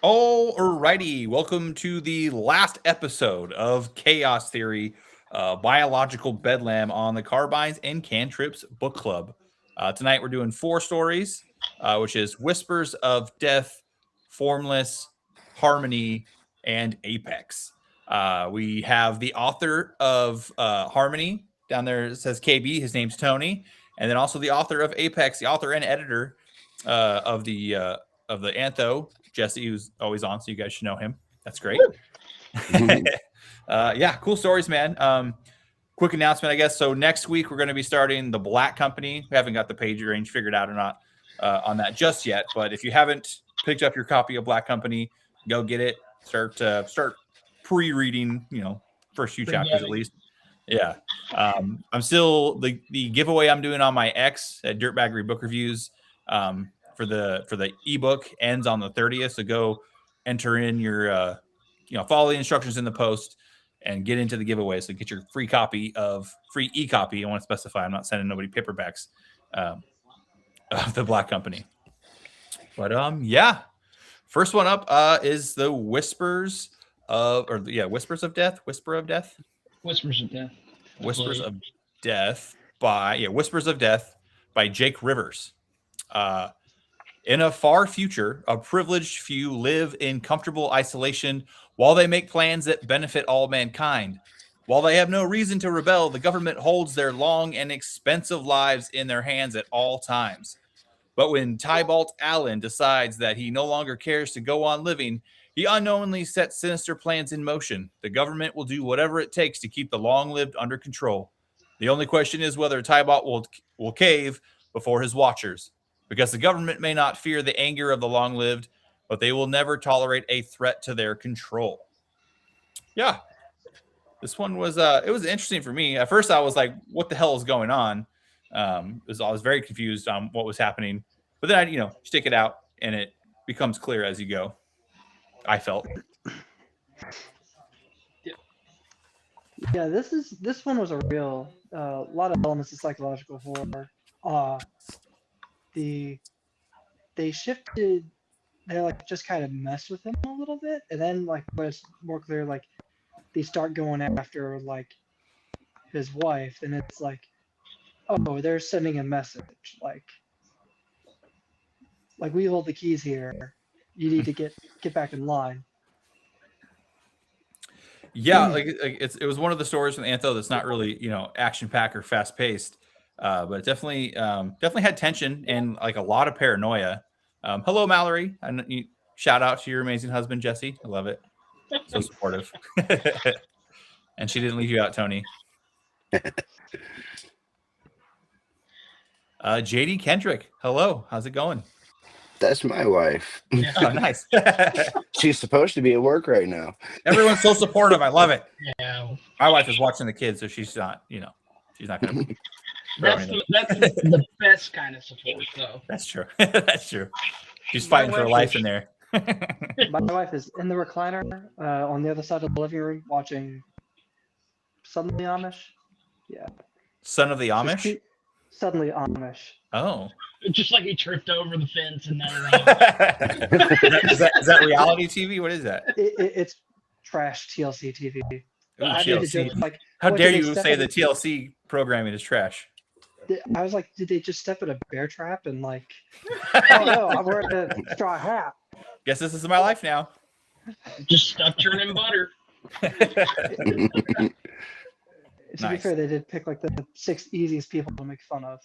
Alrighty, welcome to the last episode of Chaos Theory, Biological Bedlam on the Carbines and Cantrips Book Club. Tonight we're doing 4 stories, which is Whispers of Death, Formless, Harmony, and Apex. We have the author of Harmony down there. It says KB. His name's Tony, and then also the author of Apex, the author and editor of the Antho, Jesse, who's always on, so you guys should know him. That's great. Yeah, cool stories, man. Quick announcement, I guess. So next week we're going to be starting the Black Company. We haven't got the page range figured out or not on that just yet, but if you haven't picked up your copy of Black Company, go get it. Start pre-reading. First few chapters at least. Yeah. I'm still the giveaway I'm doing on my X at Dirtbaggery Book Reviews. For the ebook ends on the 30th. So go enter in your follow the instructions in the post and get into the giveaway. So get your free e-copy. I want to specify I'm not sending nobody paperbacks of the Black Company. But yeah. First one up is the Whispers of Death. Whispers of Death by Jake Rivers. In a far future, a privileged few live in comfortable isolation while they make plans that benefit all mankind. While they have no reason to rebel, the government holds their long and expensive lives in their hands at all times. But when Tybalt Allen decides that he no longer cares to go on living, he unknowingly sets sinister plans in motion. The government will do whatever it takes to keep the long-lived under control. The only question is whether Tybalt will cave before his watchers. Because the government may not fear the anger of the long-lived, but they will never tolerate a threat to their control. Yeah. This one was it was interesting for me. At first I was like, what the hell is going on? I was very confused on what was happening. But then I stick it out and it becomes clear as you go. I felt. Yeah, this one was a real lot of elements of psychological horror. They shifted, they like just kind of mess with him a little bit, and then like when it's more clear, like they start going after like his wife, and it's like, oh, they're sending a message like we hold the keys here, you need to get back in line. Yeah, like it was one of the stories from Antho that's not really action packed or fast paced, but it definitely had tension and like a lot of paranoia. Hello, Mallory. And shout out to your amazing husband, Jesse. I love it. So supportive. And she didn't leave you out, Tony. JD Kendrick. Hello. How's it going? That's my wife. Oh, nice. She's supposed to be at work right now. Everyone's so supportive. I love it. Yeah. My wife is watching the kids, so she's not, she's not going to. That's the best kind of support, though. That's true. That's true. She's fighting for her life in there. My wife is in the recliner on the other side of the living room watching Suddenly Amish. Yeah. Son of the Amish? Suddenly Amish. Oh. Just like he tripped over the fence and now is that reality TV? What is that? It's trash TLC TV. Ooh, TLC. Like, how dare you say the TLC programming is trash? I was like, did they just step in a bear trap and like, oh no, I'm wearing a straw hat. Guess this is my life now. Just stop churning butter. To be fair, they did pick like the 6 easiest people to make fun of.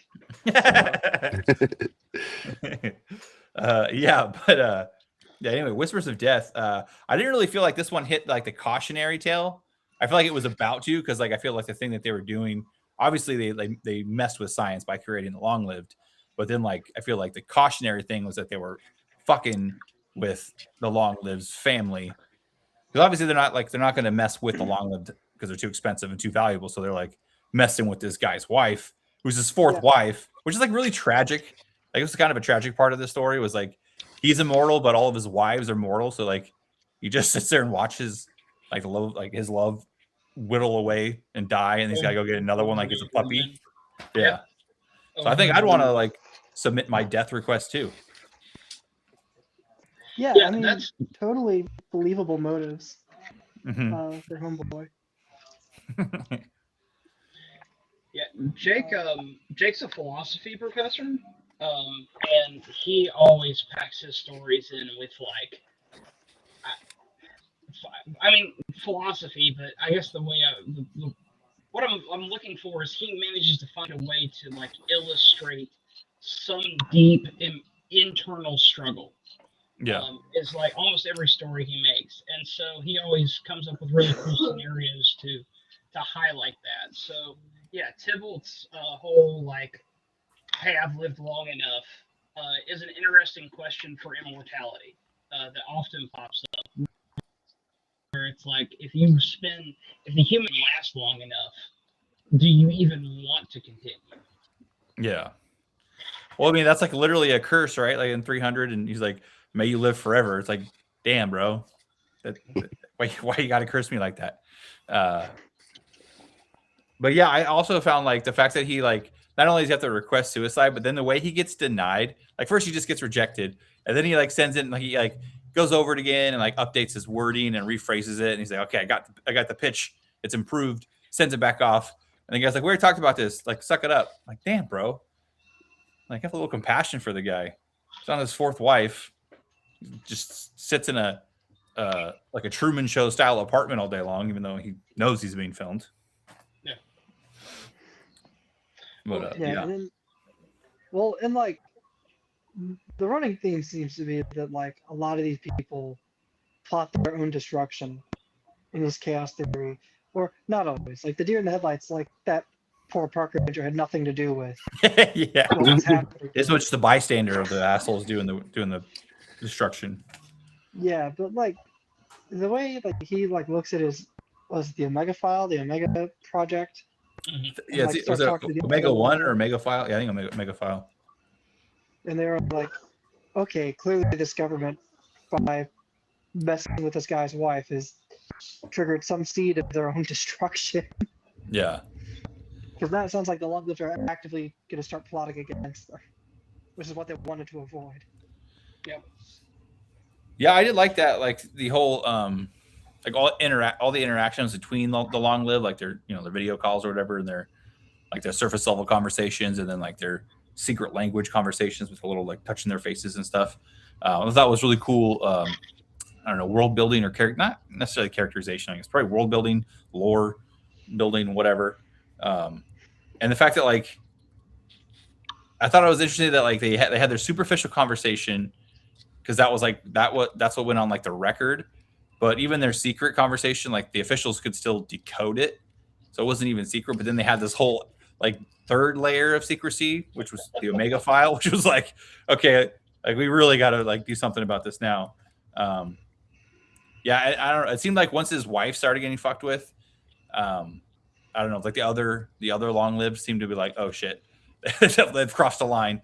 Anyway, Whispers of Death. I didn't really feel like this one hit like the cautionary tale. I feel like it was about to, because like I feel like the thing that they were doing, obviously they messed with science by creating the long-lived, but then like I feel like the cautionary thing was that they were fucking with the long-lived's family, because obviously they're not going to mess with the long-lived because they're too expensive and too valuable. So they're like messing with this guy's wife, who's his 4th wife, which is like really tragic. Like it was kind of a tragic part of the story was like he's immortal, but all of his wives are mortal. So like he just sits there and watches his love whittle away and die, and he's got to go get another one like it's a puppy. Yeah. So I think I'd want to like submit my death request too. Yeah, Yeah, I mean, that's totally believable motives Mhm. for Homeboy. yeah. Jake's a philosophy professor, and he always packs his stories in with like, I mean, philosophy. But I guess the way what I'm looking for is he manages to find a way to like illustrate some deep internal struggle. Yeah. Is like almost every story he makes, and so he always comes up with really cool scenarios to highlight that. So yeah, Tybalt's whole like, "Hey, I've lived long enough," is an interesting question for immortality that often pops up. Where it's like, if the human lasts long enough, do you even want to continue? Yeah. Well, I mean, that's like literally a curse, right? Like in 300, and he's like, "May you live forever." It's like, damn, bro, why you got to curse me like that? Uh, but yeah, I also found like the fact that he like not only does he have to request suicide, but then the way he gets denied. Like first he just gets rejected, and then he like sends it, and like, he like goes over it again and like updates his wording and rephrases it, and he's like, "Okay, I got the pitch. It's improved." Sends it back off, and the guy's like, "We already talked about this. Like, suck it up." I'm like, damn, bro. Like, have a little compassion for the guy. He's on his fourth wife. Just sits in a like a Truman Show style apartment all day long, even though he knows he's being filmed. Yeah. But Well, Yeah, yeah, and then, well, and like the running theme seems to be that like a lot of these people plot their own destruction in this chaos theory, or not always. Like the deer in the headlights, like that poor park ranger had nothing to do with yeah. what was happening. It's much the bystander of the assholes doing the destruction. Yeah, but like the way like he like looks at his was it the Omega file, the Omega project, mhm. and Yeah, like was starts it talking to the Omega Omega 1 or One, Omega File? Yeah, I think Omega File. and they're like, okay, clearly this government by messing with this guy's wife has triggered some seed of their own destruction. Yeah. Because now it sounds like the Long-Lived are actively going to start plotting against them, which is what they wanted to avoid. Yep. Yeah, I did like that. Like the whole like all the interactions between the long live, like their their video calls or whatever, and their like their surface level conversations, and then like their secret language conversations with a little like touching their faces and stuff. I thought it was really cool. I don't know, world building or not necessarily characterization. I guess probably world building, lore building, whatever. And the fact that like I thought it was interesting that like they had their superficial conversation because that's what went on like the record. But even their secret conversation, like the officials could still decode it, so it wasn't even secret. But then they had this whole like third layer of secrecy, which was the Omega file, which was like, okay, like we really got to like do something about this now. Yeah, I don't know. It seemed like once his wife started getting fucked with, I don't know, like the other long lived seemed to be like, oh shit, they've crossed the line.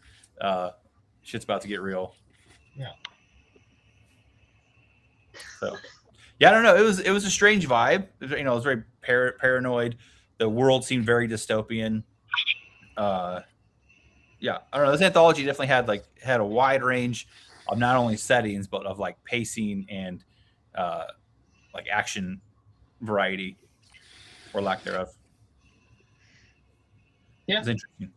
Shit's about to get real. Yeah. So, yeah, I don't know. It was a strange vibe. It was very paranoid. The world seemed very dystopian. Yeah, I don't know. This anthology definitely had a wide range of not only settings but of like pacing and like action variety or lack thereof. Yeah. It's interesting.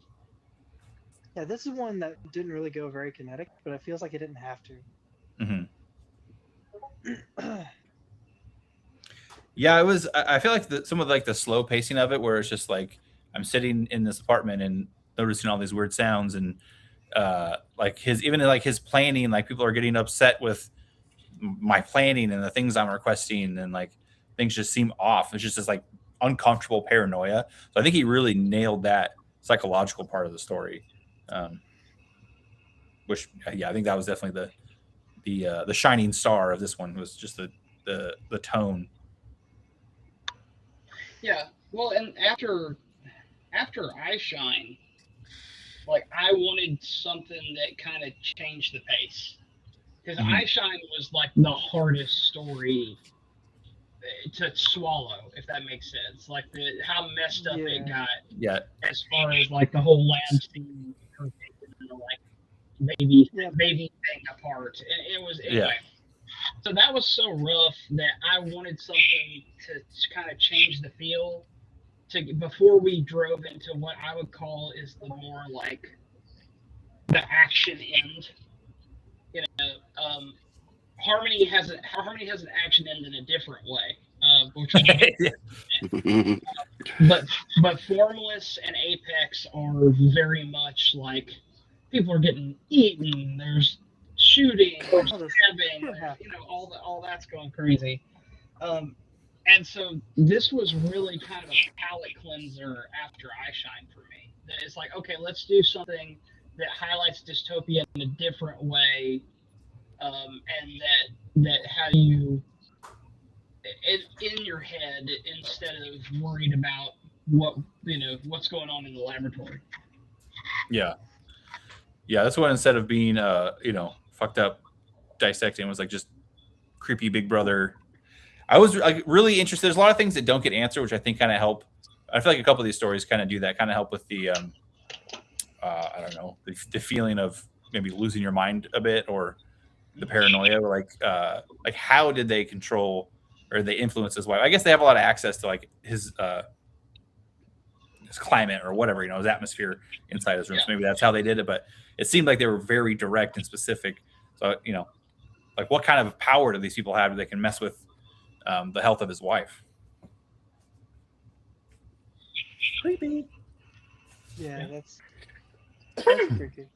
Yeah, this is one that didn't really go very kinetic, but it feels like it didn't have Mm-hmm. to. Yeah, it was. I feel like some of like the slow pacing of it, where it's just like I'm sitting in this apartment and noticing all these weird sounds, and like his planning, like people are getting upset with my planning and the things I'm requesting, and like things just seem off. It's just this like uncomfortable paranoia. So I think he really nailed that psychological part of the story. Which yeah, I think that was definitely the shining star of this one was just the tone. Yeah. Well, and after I Shine, like I wanted something that kind of changed the pace because Mhm. I Shine was like the hardest story to swallow, if that makes sense. Like how messed up it Yeah. got Yeah, as far as like the whole lab scene, and like baby Yeah. baby thing apart. And it was Yeah. anyway. So that was so rough that I wanted something to kind of change the feel before we drove into what I would call is the more like the action end. You know, Harmony has an action end in a different way, which we'll get Yeah. but Formless and Apex are very much like people are getting eaten. There's shooting, there's Oh, this stabbing, could there's, happen. all that's going crazy. And so this was really kind of a palate cleanser after I Shine for me. It's like, okay, let's do something that highlights dystopia in a different way, and that how you in your head instead of worried about what's going on in the laboratory. Yeah. Yeah. This one, instead of being, fucked up dissecting, was like just creepy Big Brother. I was like really interested. There's a lot of things that don't get answered, which I think kind of help. I feel like a couple of these stories kind of do that, kind of help with the, I don't know, the feeling of maybe losing your mind a bit, or the paranoia, or like how did they control or they influence his wife? I guess they have a lot of access to like his climate or whatever, his atmosphere inside his room. So maybe that's how they did it. But it seemed like they were very direct and specific. So like what kind of power do these people have that they can mess with the health of his wife? Creepy. Yeah, that's creepy.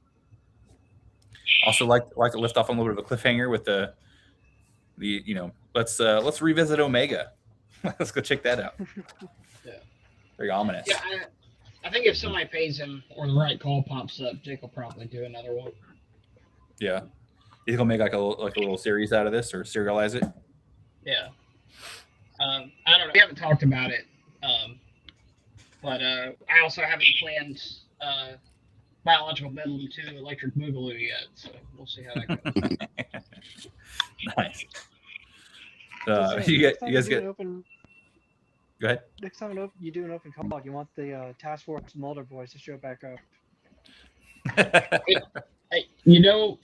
Also, like to lift off on a little bit of a cliffhanger with the let's revisit Omega. Let's go check that out. Yeah. Very ominous. Yeah, I think if somebody pays him or the right call pops up, Jake will probably do another one. Yeah. You think he'll make like a little series out of this, or serialize it? Yeah. I don't know. We haven't talked about it, but I also haven't planned Biological Bedlam 2 Electric Boogaloo yet, so we'll see how that goes. Nice. Just you next time guys do get. an open. Go ahead. Next time you do an open call, you want the Task Force Mulder boys to show back up. Hey, we'll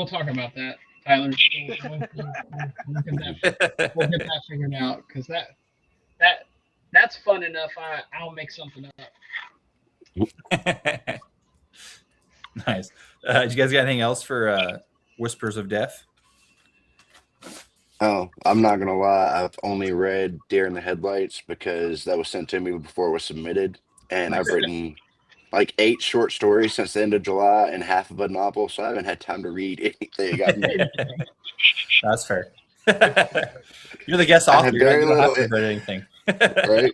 talk about that, Tyler. We'll get that figured out, because that's fun enough. I'll make something up. Nice. Did you guys got anything else for Whispers of Death? Oh, I'm not gonna lie. I've only read Deer in the Headlights because that was sent to me before it was submitted, and I've written like 8 short stories since the end of July and half of a novel, so I haven't had time to read anything. That's fair. You're the guest I author. have You very don't have little, to read anything. right?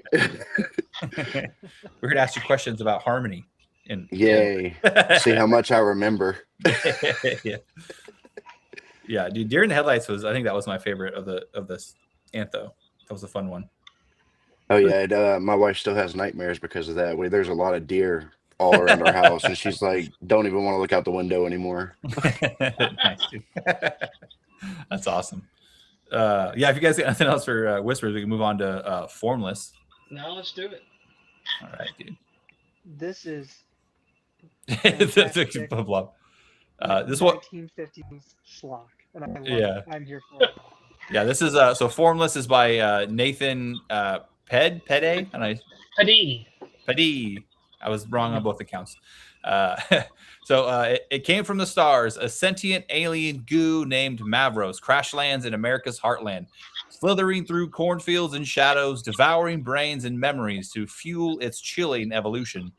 We're here to ask you questions about Harmony. Yay! See how much I remember. Yeah, dude. Deer in the Headlights I think that was my favorite of this antho. That was a fun one. Oh yeah, my wife still has nightmares because of that. There's a lot of deer all around our house, and she's like, don't even want to look out the window anymore. Nice, dude. That's awesome. Yeah, if you guys got anything else for Whispers, we can move on to Formless. No, let's do it. All right, dude. This is This one. 1950s schlock, and I love it. I'm here for it. Yeah, this is so Formless is by Nathan Pedde, and Pedde. I was wrong on both accounts. It came from the stars. A sentient alien goo named Mavros crash lands in America's heartland, slithering through cornfields and shadows, devouring brains and memories to fuel its chilling evolution.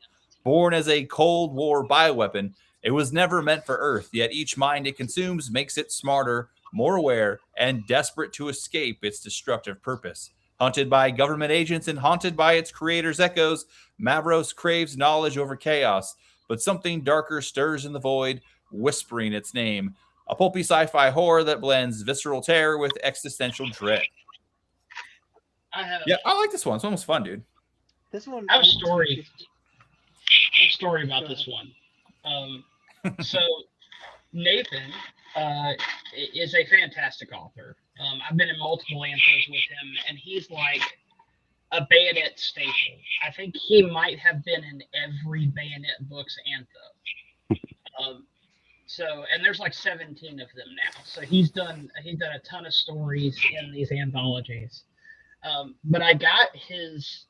Born as a Cold War bioweapon, it was never meant for Earth, yet each mind it consumes makes it smarter, more aware, and desperate to escape its destructive purpose. Hunted by government agents and haunted by its creator's echoes, Mavros craves knowledge over chaos, but something darker stirs in the void, whispering its name. A pulpy sci-fi horror that blends visceral terror with existential dread. I like this one. This one was fun, dude. This one. I have a story. A story about this one. So Nathan is a fantastic author. I've been in multiple anthos with him, and he's like a Bayonet staple. I think he might have been in every Bayonet Books antho. So, and there's like 17 of them now. So he's done a ton of stories in these anthologies. But I got his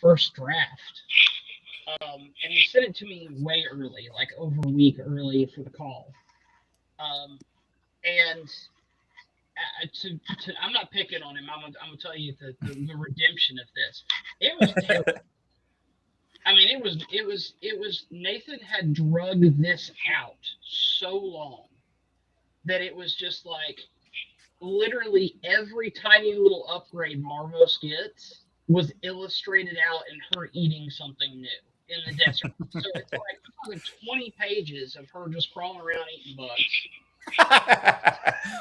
first draft, and he sent it to me way early, like over a week early for the call. And I'm not picking on him. I'm gonna tell you the redemption of this. It was terrible. I mean, it was Nathan had drugged this out so long that it was just like literally every tiny little upgrade Marvos gets was illustrated out in her eating something new in the desert. So it's like 20 pages of her just crawling around eating bugs.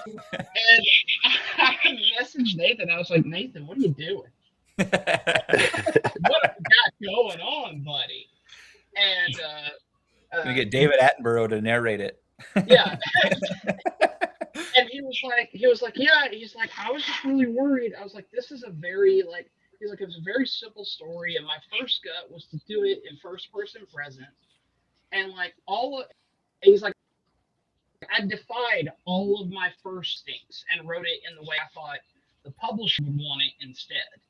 And I messaged Nathan. I was like, Nathan, what are you doing? What have you got going on, buddy? And gonna get David Attenborough to narrate it. Yeah. And he was like, yeah. He's like, I was just really worried. I was like, this is a very he's like, it was a very simple story, and my first gut was to do it in first person present, and like he's like, I defied all of my first things and wrote it in the way I thought the publisher would want it instead.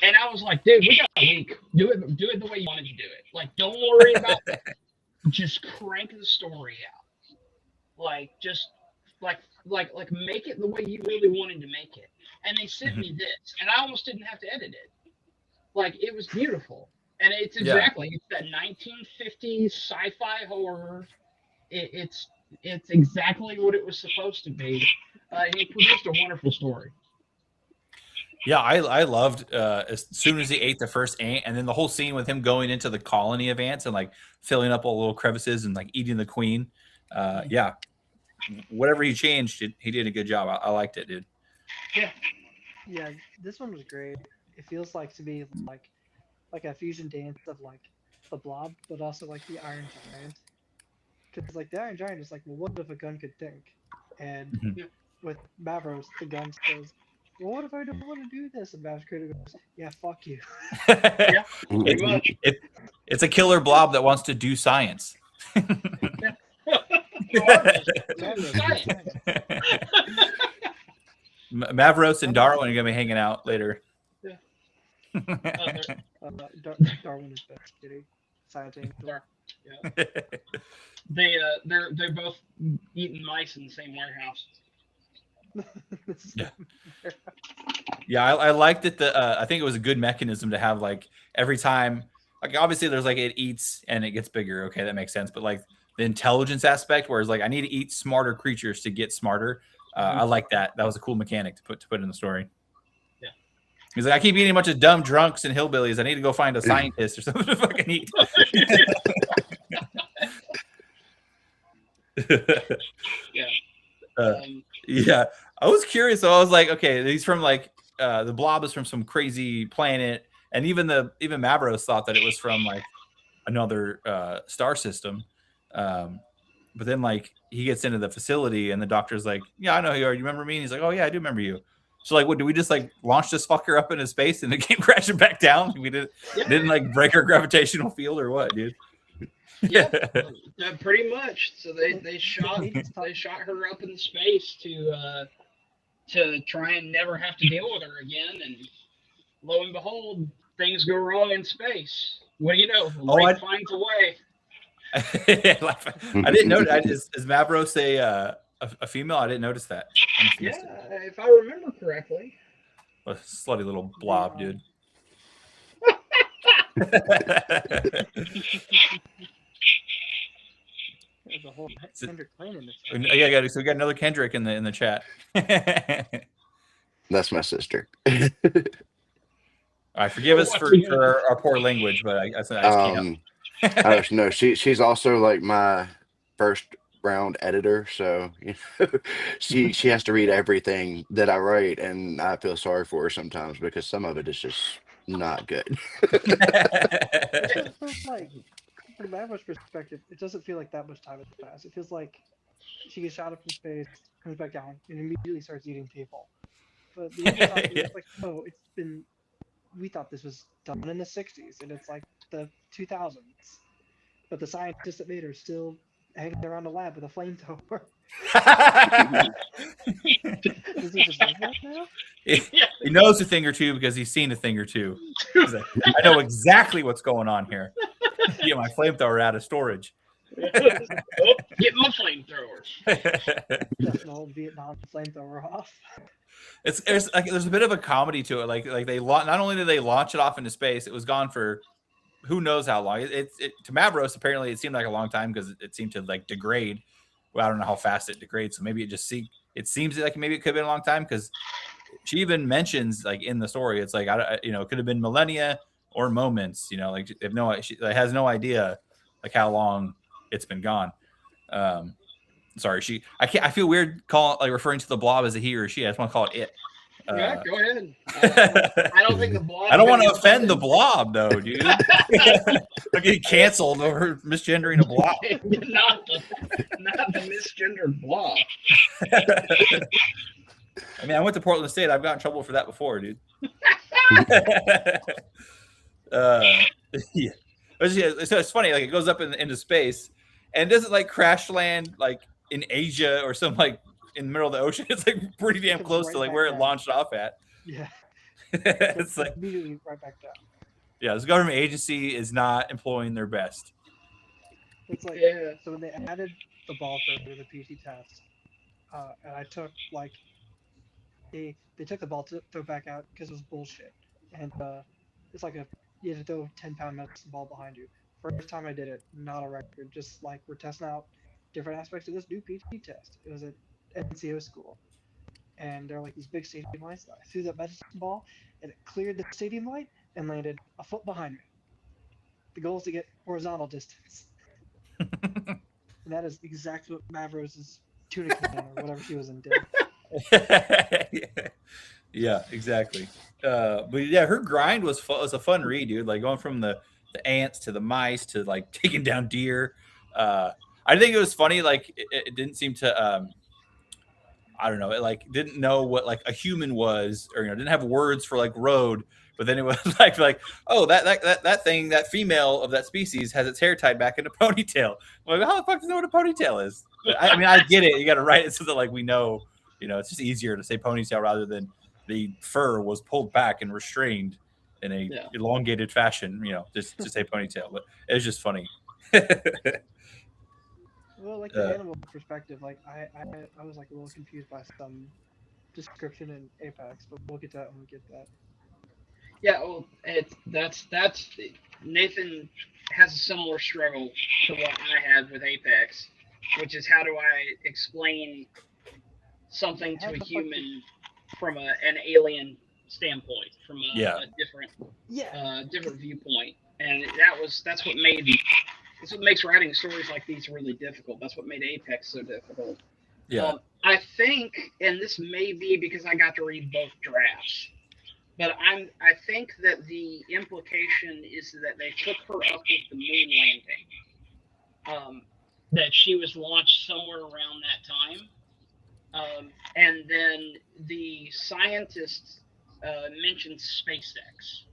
And I was like, dude, we got a week. Do it the way you wanted to do it. Like, don't worry about it. Just crank the story out. Like, just like make it the way you really wanted to make it. And they sent me this, and I almost didn't have to edit it. Like, it was beautiful. And it's exactly it's that 1950s sci-fi horror. It's exactly what it was supposed to be. He produced a wonderful story. Yeah, I loved as soon as he ate the first ant, and then the whole scene with him going into the colony of ants and like filling up all the little crevices and like eating the queen. Yeah, whatever he changed, he did a good job. I liked it, dude. Yeah, this one was great. It feels like to be like a fusion dance of like the Blob, but also like the Iron Giant. Because like the Iron Giant is like, well, what if a gun could think? And with Mavros, the gun says, well, what if I don't want to do this? And Mavros Critter goes, yeah, fuck you. It's a killer blob that wants to do science. Mavros and Darwin are gonna be hanging out later. Darwin is best, kitty. Science angel. Yeah. They're both eating mice in the same warehouse. Yeah, I liked that. I think it was a good mechanism to have like every time. Like obviously, there's like it eats and it gets bigger. Okay, that makes sense. But like the intelligence aspect, whereas like I need to eat smarter creatures to get smarter. I like that. That was a cool mechanic to put in the story. Yeah, he's like, I keep eating a bunch of dumb drunks and hillbillies. I need to go find a scientist or something to fucking eat. Yeah, I was curious. So I was like, okay, he's from like the blob is from some crazy planet, and even Mavros thought that it was from like another star system. But then like he gets into the facility, and the doctor's like, yeah, I know who you are. You remember me? And he's like, oh yeah, I do remember you. So like, what do we just like launch this fucker up into space and it came crashing back down? We didn't like break our gravitational field or what, dude? Yeah, pretty much. So they shot her up in space to try and never have to deal with her again. And lo and behold, things go wrong in space. What do you know? Light finds a way. I didn't know that. Is Mavros a female? I didn't notice that. Yeah, if I remember correctly. A slutty little blob, dude. There's a whole Kendrick Lane in this. Yeah, so we got another Kendrick in the chat. That's my sister. All right, forgive us for our poor language, but I just can't. No, she's also like my first round editor, so you know, she has to read everything that I write, and I feel sorry for her sometimes because some of it is just not good. It feels like, from Mavro's perspective, it doesn't feel like that much time has passed. It feels like she gets shot up in space, comes back down, and immediately starts eating people. But the other time, it's like, oh, we thought this was done in the 60s, and it's like the 2000s. But the scientists that made her still hanging around the lab with a flamethrower. he Does he just live there now? knows a thing or two because he's seen a thing or two. He's like, I know exactly what's going on here. Get my flamethrower out of storage. Oh, get my flamethrowers. Just an old Vietnam flamethrower off. There's a bit of a comedy to it. Like they not only did they launch it off into space, it was gone for who knows how long. To Mavros apparently it seemed like a long time because it seemed to like degrade. Well, I don't know how fast it degrades, so maybe it seems like maybe it could have been a long time because she even mentions like in the story, it's like it could have been millennia or moments. Like she has no idea like how long it's been gone. Sorry, I feel weird referring to the blob as a he or she. I just want to call it it. Yeah, go ahead. I don't think the blob. I don't want to offend the blob though, dude. I'm getting canceled over misgendering a blob. not the misgendered blob. I mean, I went to Portland State. I've gotten in trouble for that before, dude. Yeah. So it's funny. Like it goes up into space, and it doesn't like crash land like in Asia or some like in the middle of the ocean. It's like pretty damn close to like where it launched off at. Yeah. It's like immediately right back down. Yeah, this government agency is not employing their best. It's like so when they added the ball throw to the PT test, and I took like they took the ball throw back out because it was bullshit, and it's like you had to throw 10-pound medicine ball behind you. First time I did it, not a record, just like we're testing out different aspects of this new PT test. It was at NCO school, and there were like these big stadium lights. I threw that medicine ball, and it cleared the stadium light and landed a foot behind me. The goal is to get horizontal distance. And that is exactly what Mavros' tuna can or whatever she was in did. Yeah, exactly. But yeah, her grind was a fun read, dude. Like going from the ants to the mice to like taking down deer. I think it was funny. Like it didn't seem to. I don't know. It like didn't know what like a human was, or didn't have words for like road. But then it was like oh that thing, that female of that species has its hair tied back in a ponytail. I'm like, how the fuck do you know what a ponytail is? But I mean, I get it. You got to write it so that like we know. It's just easier to say ponytail rather than the fur was pulled back and restrained in a elongated fashion. Just to say ponytail. But it was just funny. Well, like the animal perspective, like I was like a little confused by some description in Apex, but we'll get to that when we get that. Yeah, well, that's Nathan has a similar struggle to what I had with Apex, which is how do I explain something to a human from an alien standpoint, from a different viewpoint, and that's what makes writing stories like these really difficult. That's what made Apex so difficult. Yeah, I think, and this may be because I got to read both drafts. But I think that the implication is that they took her up with the moon landing. That she was launched somewhere around that time. And then the scientists mentioned SpaceX.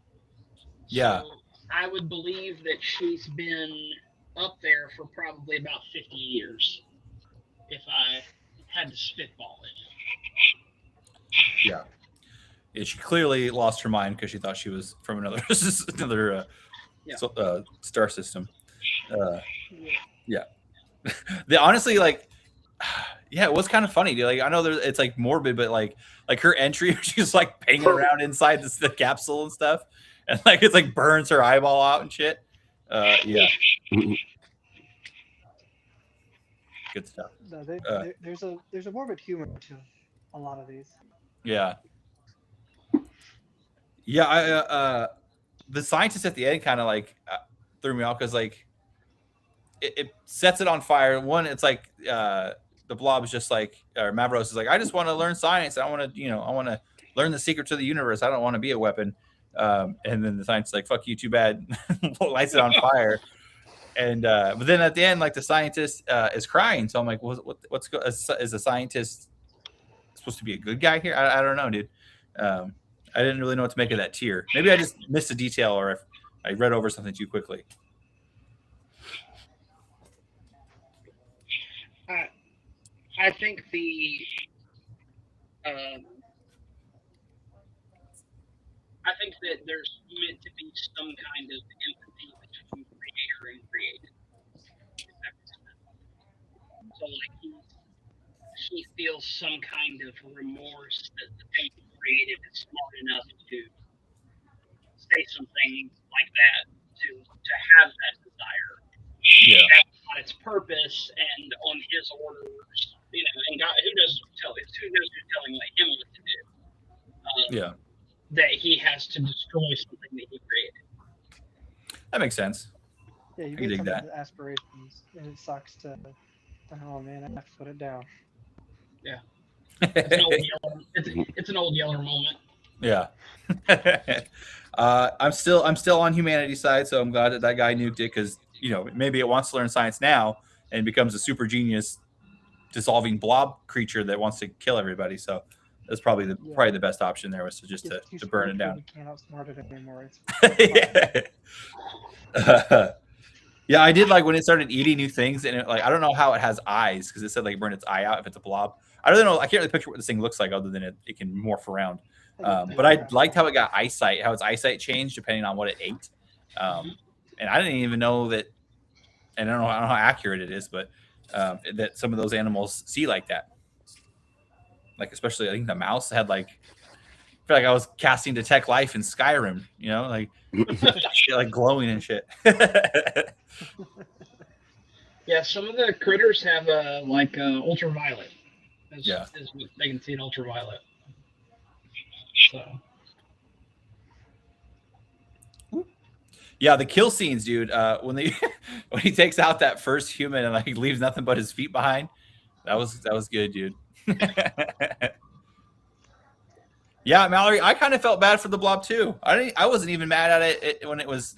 Yeah. So I would believe that she's been up there for probably about 50 years, if I had to spitball it. Yeah. Yeah, she clearly lost her mind because she thought she was from another star system. Yeah. Honestly, like, yeah, it was kind of funny, dude. Like, I know it's like morbid, but like her entry, she's like hanging around inside the capsule and stuff, and like it's like burns her eyeball out and shit. Yeah. Good stuff. No, there's a morbid humor to a lot of these. Yeah. Yeah, the scientist at the end kind of like threw me off because like it sets it on fire. One, it's like the blob is just like, or Mavros is like, I just want to learn science. I want to, I want to learn the secrets of the universe. I don't want to be a weapon. And then the scientist is like, fuck you, too bad. Lights it on fire. And but then at the end, like the scientist is crying. So I'm like, is the scientist supposed to be a good guy here? I don't know, dude. I didn't really know what to make of that tear. Maybe I just missed a detail, or if I read over something too quickly. I think the I think that there's meant to be some kind of empathy between creator and created. If that makes sense. So like he feels some kind of remorse that the thing he created is smart enough to say something like that, to have that desire. Yeah. Act on its purpose and on his orders, and God, who knows who's telling him what to do. Yeah. That he has to destroy something that he created. That makes sense. Yeah, you I can get dig some that. of the aspirations, and it sucks to. Oh man, I have to put it down. Yeah, it's an old Yeller moment. Yeah. I'm still on humanity's side, so I'm glad that guy nuked it, because maybe it wants to learn science now and becomes a super genius dissolving blob creature that wants to kill everybody. So that's probably the best option there, was to just to burn it down. We can't outsmart it anymore. Yeah, I did like when it started eating new things, and I don't know how it has eyes, because it said like burn its eye out if it's a blob. I don't really know. I can't really picture what this thing looks like, other than it can morph around. But I liked how it got eyesight, how its eyesight changed depending on what it ate. And I didn't even know that, and I don't know how accurate it is, but that some of those animals see like that. Like, especially, I think the mouse had I feel like I was casting Detect Life in Skyrim, like glowing and shit. Yeah, some of the critters have ultraviolet. They can see in ultraviolet. So. Yeah, the kill scenes, dude. When he takes out that first human and he leaves nothing but his feet behind, that was good, dude. Yeah, Mallory, I kind of felt bad for the blob too. I wasn't even mad at it when it was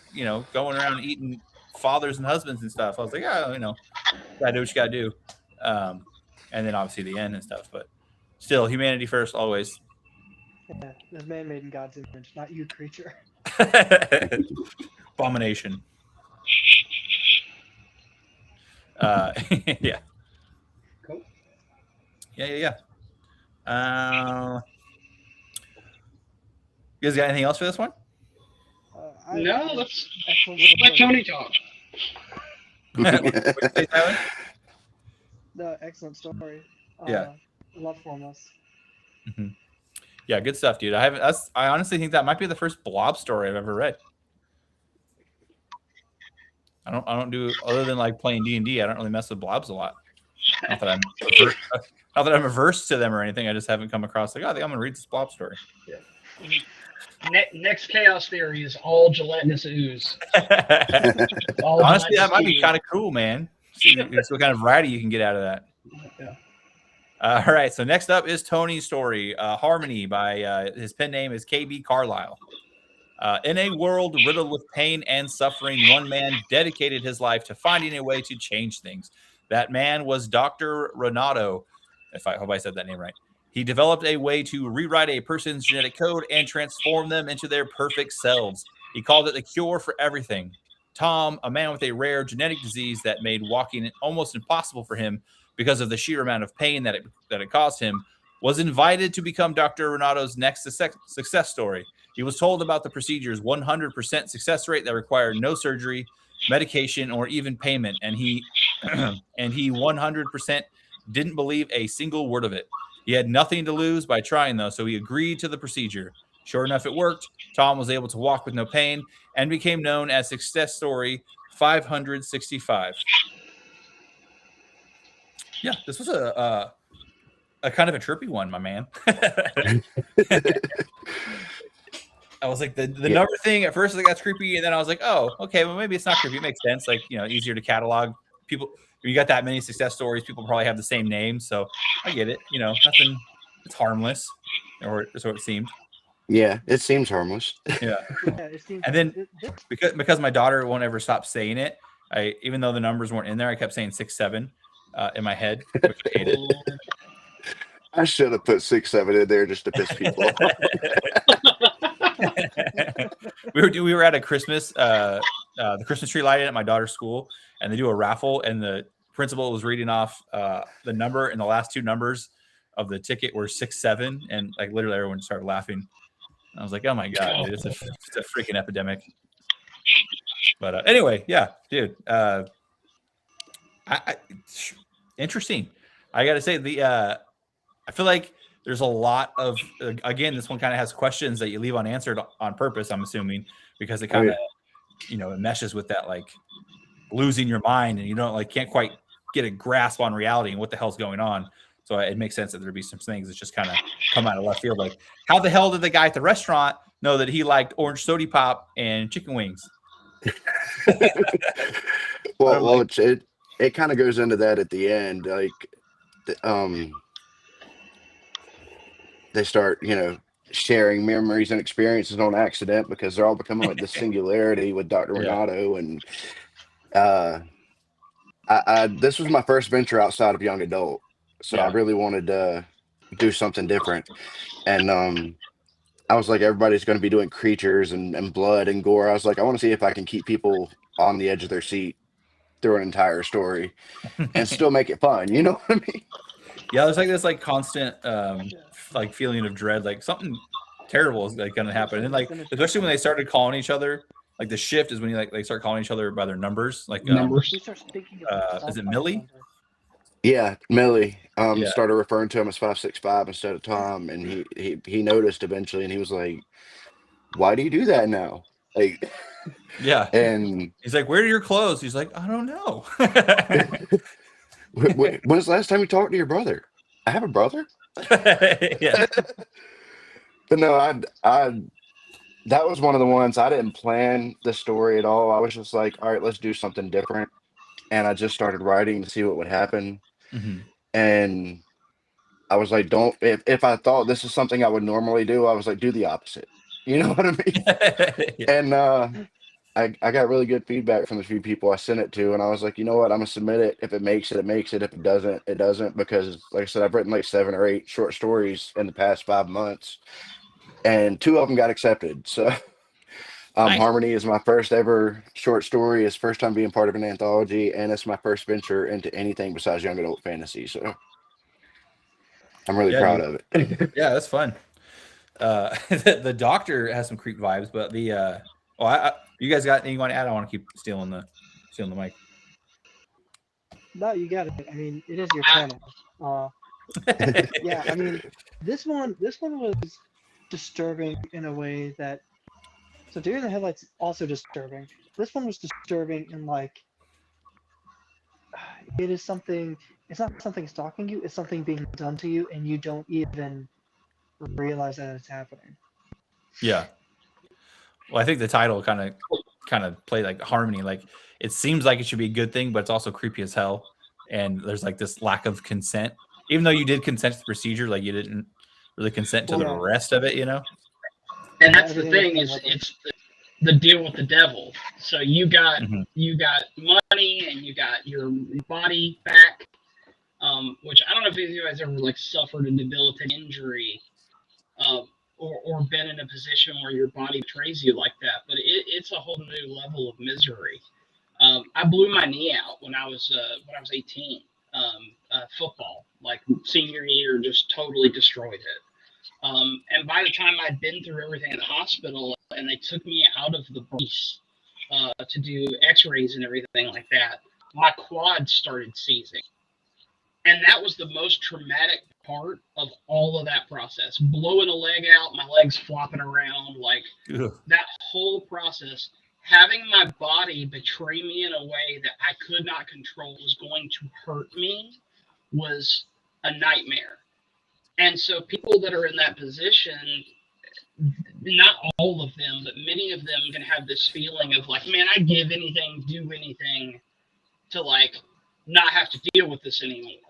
going around eating fathers and husbands and stuff. I was like, gotta do what you gotta do. And then obviously the end and stuff, but still, humanity first always. Yeah, this man made in God's image, not you, creature. Abomination. Yeah. Cool. Yeah. You guys got anything else for this one? No, let's let Tony talk. No, excellent story. Yeah. Love Formless. Mm-hmm. Yeah, good stuff, dude. I honestly think that might be the first blob story I've ever read. I don't do, other than playing D&D, I don't really mess with blobs a lot. Not that I'm averse to them or anything. I just haven't come across I think I'm gonna read this blob story. Yeah. Next chaos theory is all gelatinous ooze. Honestly, that might be kind of cool, man. See what kind of variety you can get out of that. Yeah. All right, so next up is Tony's story, Harmony, by his pen name is KB Carlisle. In a world riddled with pain and suffering, one man dedicated his life to finding a way to change things. That man was Dr. Renato. I hope I said that name right. He developed a way to rewrite a person's genetic code and transform them into their perfect selves. He called it the cure for everything. Tom, a man with a rare genetic disease that made walking almost impossible for him because of the sheer amount of pain that it caused him, was invited to become Dr. Renato's next success story. He was told about the procedure's 100% success rate that required no surgery, medication, or even payment, and he 100% didn't believe a single word of it. He had nothing to lose by trying, though, so he agreed to the procedure. Sure enough, it worked. Tom was able to walk with no pain and became known as Success Story 565. Yeah, this was a kind of a trippy one, my man. I was like, the number thing at first I got creepy, and then I was like, oh, okay, well maybe it's not creepy. It makes sense. Easier to catalog. People, when you got that many success stories, people probably have the same name, so I get it. Nothing. It's harmless, or so it seemed. Yeah, it seems harmless. Yeah. It seems. And then because my daughter won't ever stop saying it, even though the numbers weren't in there, I kept saying 6-7 in my head, which I hated. I should have put 6-7 in there just to piss people off. We were at a Christmas the Christmas tree lighting at my daughter's school, and they do a raffle, and the principal was reading off the number, and the last two numbers of the ticket were 6-7, and like literally everyone started laughing. I was like, oh my god, dude, it's a freaking epidemic. But anyway, yeah, dude. Interesting. I got to say I feel like there's a lot of again, this one kind of has questions that you leave unanswered on purpose. I'm assuming because it kind of it meshes with that like losing your mind and you don't like can't quite get a grasp on reality and what the hell's going on. So it makes sense that there'd be some things that just kind of come out of left field. Like, how the hell did the guy at the restaurant know that he liked orange soda pop and chicken wings? Well, it kind of goes into that at the end. Like, they start, sharing memories and experiences on accident because they're all becoming like this singularity with Dr. Renato. And this was my first venture outside of young adult. So I really wanted to do something different. And I was like, everybody's going to be doing creatures and blood and gore. I was like, I want to see if I can keep people on the edge of their seat through an entire story and still make it fun. You know what I mean? Yeah, there's like this like constant like feeling of dread, like something terrible is like going to happen. And like, especially when they started calling each other, like the shift is when you like they start calling each other by their numbers. Like numbers. Is it Millie? Yeah, Millie started referring to him as 565 instead of Tom, and he noticed eventually, and he was like, "Why do you do that now?" Like, yeah, and he's like, "Where are your clothes?" He's like, "I don't know." When's the last time you talked to your brother? I have a brother. Yeah, but no, I that was one of the ones I didn't plan the story at all. I was just like, all right, let's do something different, and I just started writing to see what would happen. Mm-hmm. And I was like, if I thought this is something I would normally do, I was like, do the opposite. You know what I mean? Yeah. And I got really good feedback from the few people I sent it to, and I was like, you know what, I'm gonna submit it. If it makes it, it makes it. If it doesn't, it doesn't. Because like I said, I've written like 7 or 8 short stories in the past 5 months, and 2 of them got accepted. So Nice. Harmony is my first ever short story. It's first time being part of an anthology, and it's my first venture into anything besides young adult fantasy. So I'm really proud of it. Yeah, that's fun. The doctor has some creep vibes, but the you guys got anything you want to add? I want to keep stealing the mic. No, you got it. I mean, it is your channel. Yeah, I mean, this one was disturbing in a way that. So Deer in the Headlights also disturbing. This one was disturbing in like it is something. It's not something stalking you. It's something being done to you, and you don't even realize that it's happening. Yeah. Well, I think the title kind of play like harmony. Like it seems like it should be a good thing, but it's also creepy as hell. And there's like this lack of consent, even though you did consent to the procedure, like you didn't really consent to the rest of it, you know. And that's the thing is it's the deal with the devil. So you got money and you got your body back, which I don't know if any of you guys ever like suffered a debilitating injury, or been in a position where your body betrays you like that. But it's a whole new level of misery. I blew my knee out when I was 18. Football, like senior year, just totally destroyed it. And by the time I'd been through everything in the hospital and they took me out of the brace to do x-rays and everything like that, my quad started seizing. And that was the most traumatic part of all of that process. Blowing a leg out, my legs flopping around, like that whole process. Having my body betray me in a way that I could not control was going to hurt me was a nightmare. And so people that are in that position, not all of them, but many of them can have this feeling of like, man, I'd give anything, do anything to like not have to deal with this anymore,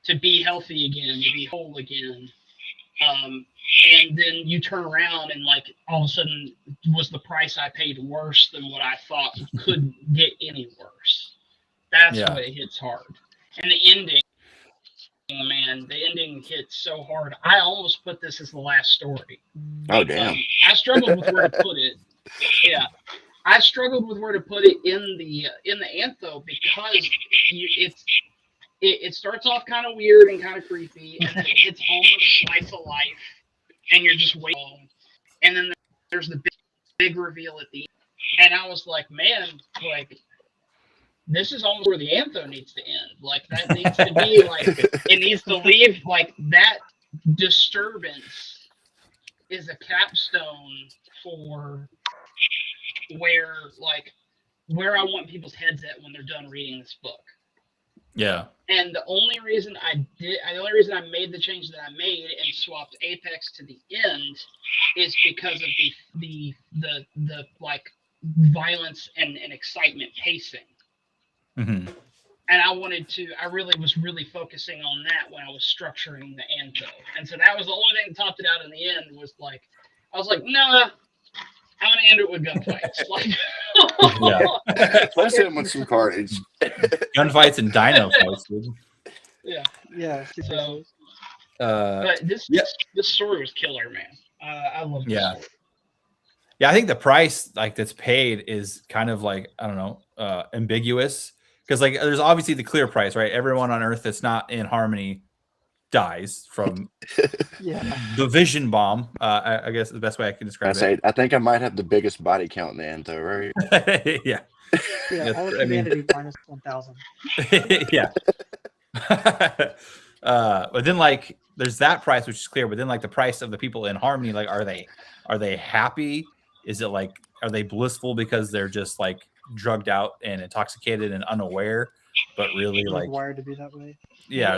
to be healthy again, to be whole again. And then you turn around and like all of a sudden was the price I paid worse than what I thought could get any worse. That's when it hits hard. And the ending, man, the ending hits so hard. I almost put this as the last story. Oh, damn. I struggled with where to put it. Yeah. I struggled with where to put it in the antho because it starts off kind of weird and kind of creepy, and then it's almost slice of life, and you're just waiting, and then there's the big reveal at the end, and I was like, man, like this is almost where the antho needs to end. Like that needs to be like it needs to leave like that disturbance is a capstone for where I want people's heads at when they're done reading this book. Yeah. And the only reason I made the change that I made and swapped Apex to the end is because of the like violence and excitement pacing. Mm-hmm. And I really was focusing on that when I was structuring the antho. And so that was the only thing that topped it out in the end was like, I was like, nah, I'm going to end it with gunfights. Like, Yeah. Let's hit him with some carnage. Gunfights and dino fights, dude. Yeah. Yeah. So, but this story was killer, man. I love this story. Yeah, I think the price like that's paid is kind of like, I don't know, ambiguous. Because like there's obviously the clear price, right? Everyone on Earth that's not in harmony dies from the vision bomb. I guess the best way I can describe it. I think I might have the biggest body count in the antho, right? Yeah, all of humanity minus 1,000. Yeah. But then like there's that price, which is clear. But then like the price of the people in harmony, like are they happy? Is it like are they blissful because they're just like drugged out and intoxicated and unaware, but really like wired to be that way? Yeah,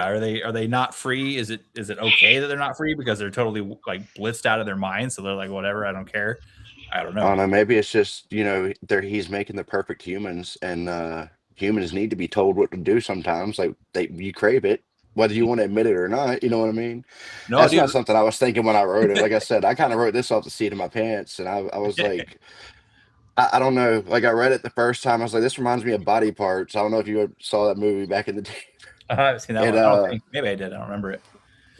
are they not free? Is it okay that they're not free because they're totally like blitzed out of their minds? So they're like, whatever, I don't care. I don't know. I don't know. Maybe it's just he's making the perfect humans, and humans need to be told what to do sometimes. Like you crave it, whether you want to admit it or not. You know what I mean? No, that's not something I was thinking when I wrote it. Like I said, I kind of wrote this off the seat of my pants, and I was like, I don't know. Like I read it the first time, I was like, this reminds me of Body Parts. I don't know if you saw that movie back in the day. I've seen that one. Maybe I did. I don't remember it.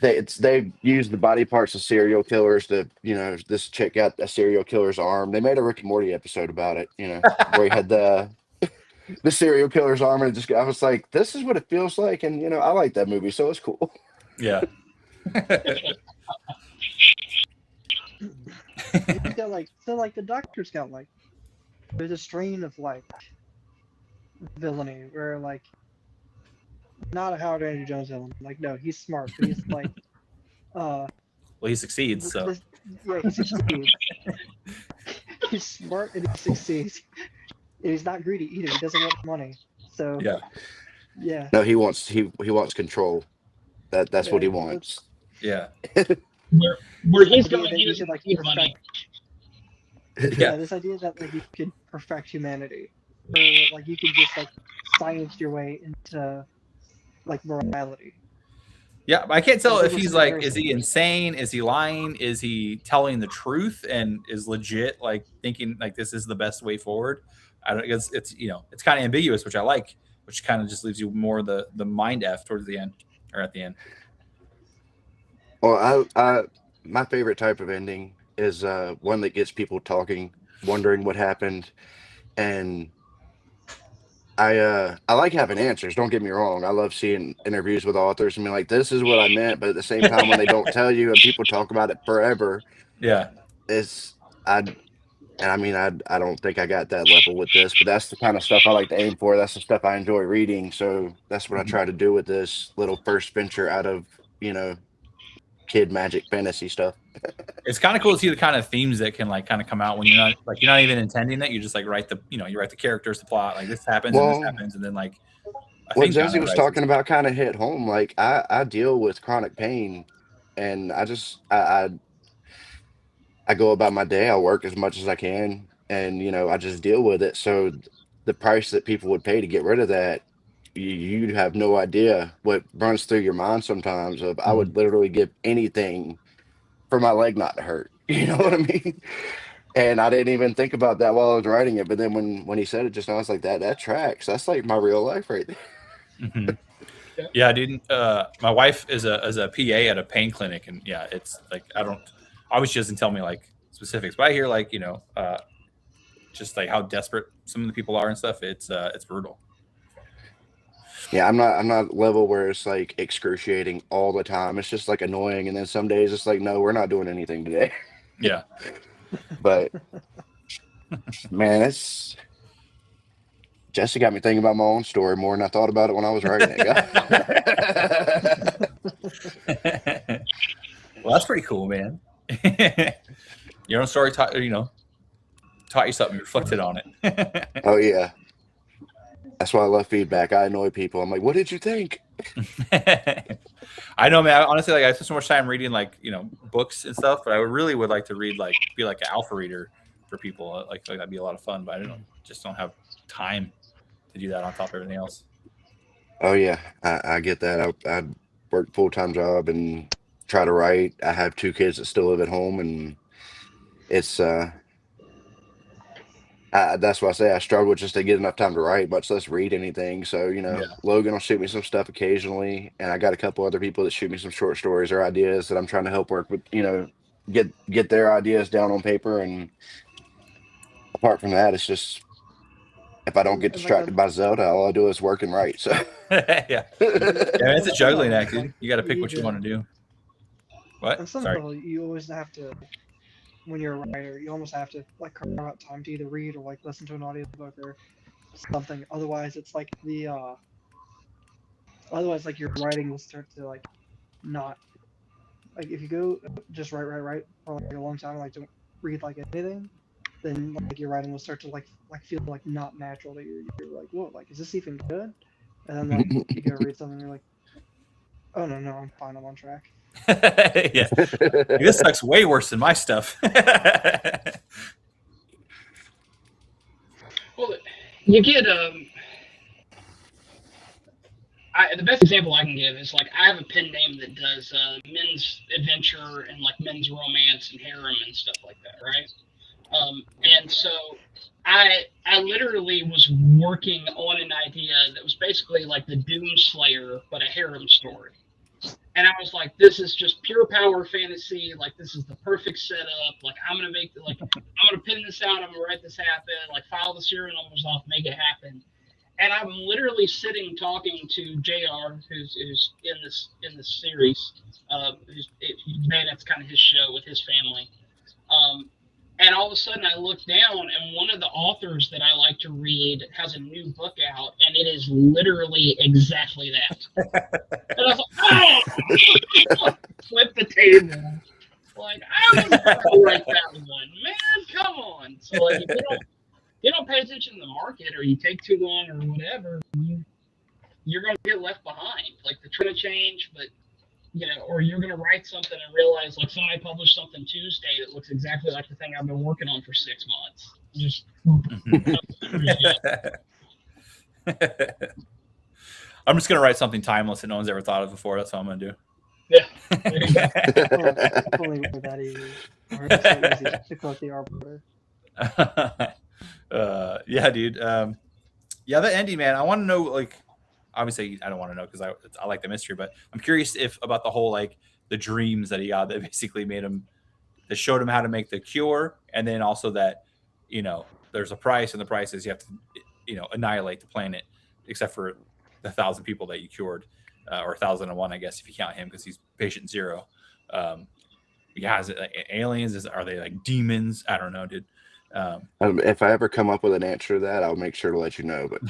They used the body parts of serial killers to, this chick got a serial killer's arm. They made a Rick and Morty episode about it, where he had the serial killer's arm, and I was like, this is what it feels like, and I like that movie, so it's cool. Yeah. He's got the Doctor's got like there's a strain of like villainy where like not a Howard Andrew Jones villain. Like no, he's smart, but he's like well, he succeeds, so he succeeds. He's smart and he succeeds. And he's not greedy either. He doesn't want money. So yeah. No, he wants control. That's what he wants. Yeah. Where he's going, he doesn't like money. Yeah, this idea that like you could perfect humanity, or like you could just like science your way into like morality. Yeah, but I can't tell if he's like, is he insane? Is he lying? Is he telling the truth and is legit like thinking like this is the best way forward? I don't guess it's it's kind of ambiguous, which I like, which kind of just leaves you more the mind F towards the end or at the end. Well, I my favorite type of ending is one that gets people talking, wondering what happened, and I like having answers. Don't get me wrong. I love seeing interviews with authors and being like, this is what I meant, but at the same time, when they don't tell you and people talk about it forever, I don't think I got that level with this, but that's the kind of stuff I like to aim for. That's the stuff I enjoy reading. So that's what I try to do with this little first venture out of, kid magic fantasy stuff. It's kind of cool to see the kind of themes that can like kind of come out when you're not even intending that. You just like write you write the characters, the plot, like this happens and this happens, and then like what Josie was talking about kind of hit home. Like I deal with chronic pain, and I just I go about my day. I work as much as I can, and I just deal with it. So the price that people would pay to get rid of that, you have no idea what runs through your mind sometimes. I would literally give anything for my leg not to hurt. You know what I mean? And I didn't even think about that while I was writing it. But then when he said it just now, I was like, that tracks. That's like my real life right there. Mm-hmm. Yeah, dude. My wife is a PA at a pain clinic, and yeah, it's like obviously she doesn't tell me like specifics, but I hear like just like how desperate some of the people are and stuff. It's brutal. Yeah, I'm not level where it's like excruciating all the time. It's just like annoying, and then some days it's like, no, we're not doing anything today. Yeah. But man, it's Jesse got me thinking about my own story more than I thought about it when I was writing it. Well, that's pretty cool, man. Your own story taught you something. You reflected on it. Oh yeah, that's why I love feedback. I annoy people. I'm like, what did you think? I know, man. Honestly, like I spend so much time reading books and stuff, but I really would like to read be like an alpha reader for people. Like that'd be a lot of fun, but I just don't have time to do that on top of everything else. Oh yeah, I get that. I work a full-time job and try to write. I have 2 kids that still live at home, and it's that's why I say I struggle just to get enough time to write, much less read anything. So, Yeah. Logan will shoot me some stuff occasionally, and I got a couple other people that shoot me some short stories or ideas that I'm trying to help work with, get their ideas down on paper. And apart from that, it's just if I don't get And, like, distracted by Zelda, all I do is work and write. So Yeah. Yeah, it's a juggling act, dude. You got to pick what you want to do. What? On some Sorry. level, you always have to, when you're a writer, you almost have to like carve out time to either read or like listen to an audiobook or something. Otherwise, it's like otherwise like your writing will start to like not like if you go just write for like a long time, like don't read like anything, then like your writing will start to like feel like not natural to you. You're like, whoa, like is this even good? And then like you go read something, and you're like, oh no, I'm fine, I'm on track. Yeah. This sucks way worse than my stuff. Well, you get the best example I can give is like I have a pen name that does men's adventure and like men's romance and harem and stuff like that, right? And so I literally was working on an idea that was basically like the Doomslayer but a harem story. And I was like, this is just pure power fantasy. Like, this is the perfect setup. Like, I'm gonna pin this out. I'm gonna write this happen. Like, file the serial numbers off, make it happen. And I'm literally sitting talking to JR, who's in this series. That's kind of his show with his family. And all of a sudden, I look down, and one of the authors that I like to read has a new book out, and it is literally exactly that. And I was like, oh! Flip the table. Like, I was going to write that one. Man, come on. So, like, if you don't pay attention to the market, or you take too long, or whatever, you're going to get left behind. Like, the trend change, but or you're going to write something and realize, like, somebody published something Tuesday that looks exactly like the thing I've been working on for 6 months. Just. I'm just going to write something timeless that no one's ever thought of before. That's what I'm going to do. Yeah. Only that easy. Or it's so easy to quote the arbiter. Yeah, dude. Yeah, the ending, man. I want to know, like, obviously I don't want to know because I like the mystery, but I'm curious about the whole like the dreams that he got that basically made him, that showed him how to make the cure, and then also that there's a price, and the price is you have to annihilate the planet except for the 1,000 people that you cured, or 1,001, I guess, if you count him because he's patient 0. Yeah, is it like aliens? Are they like demons? I don't know, dude. If I ever come up with an answer to that, I'll make sure to let you know. But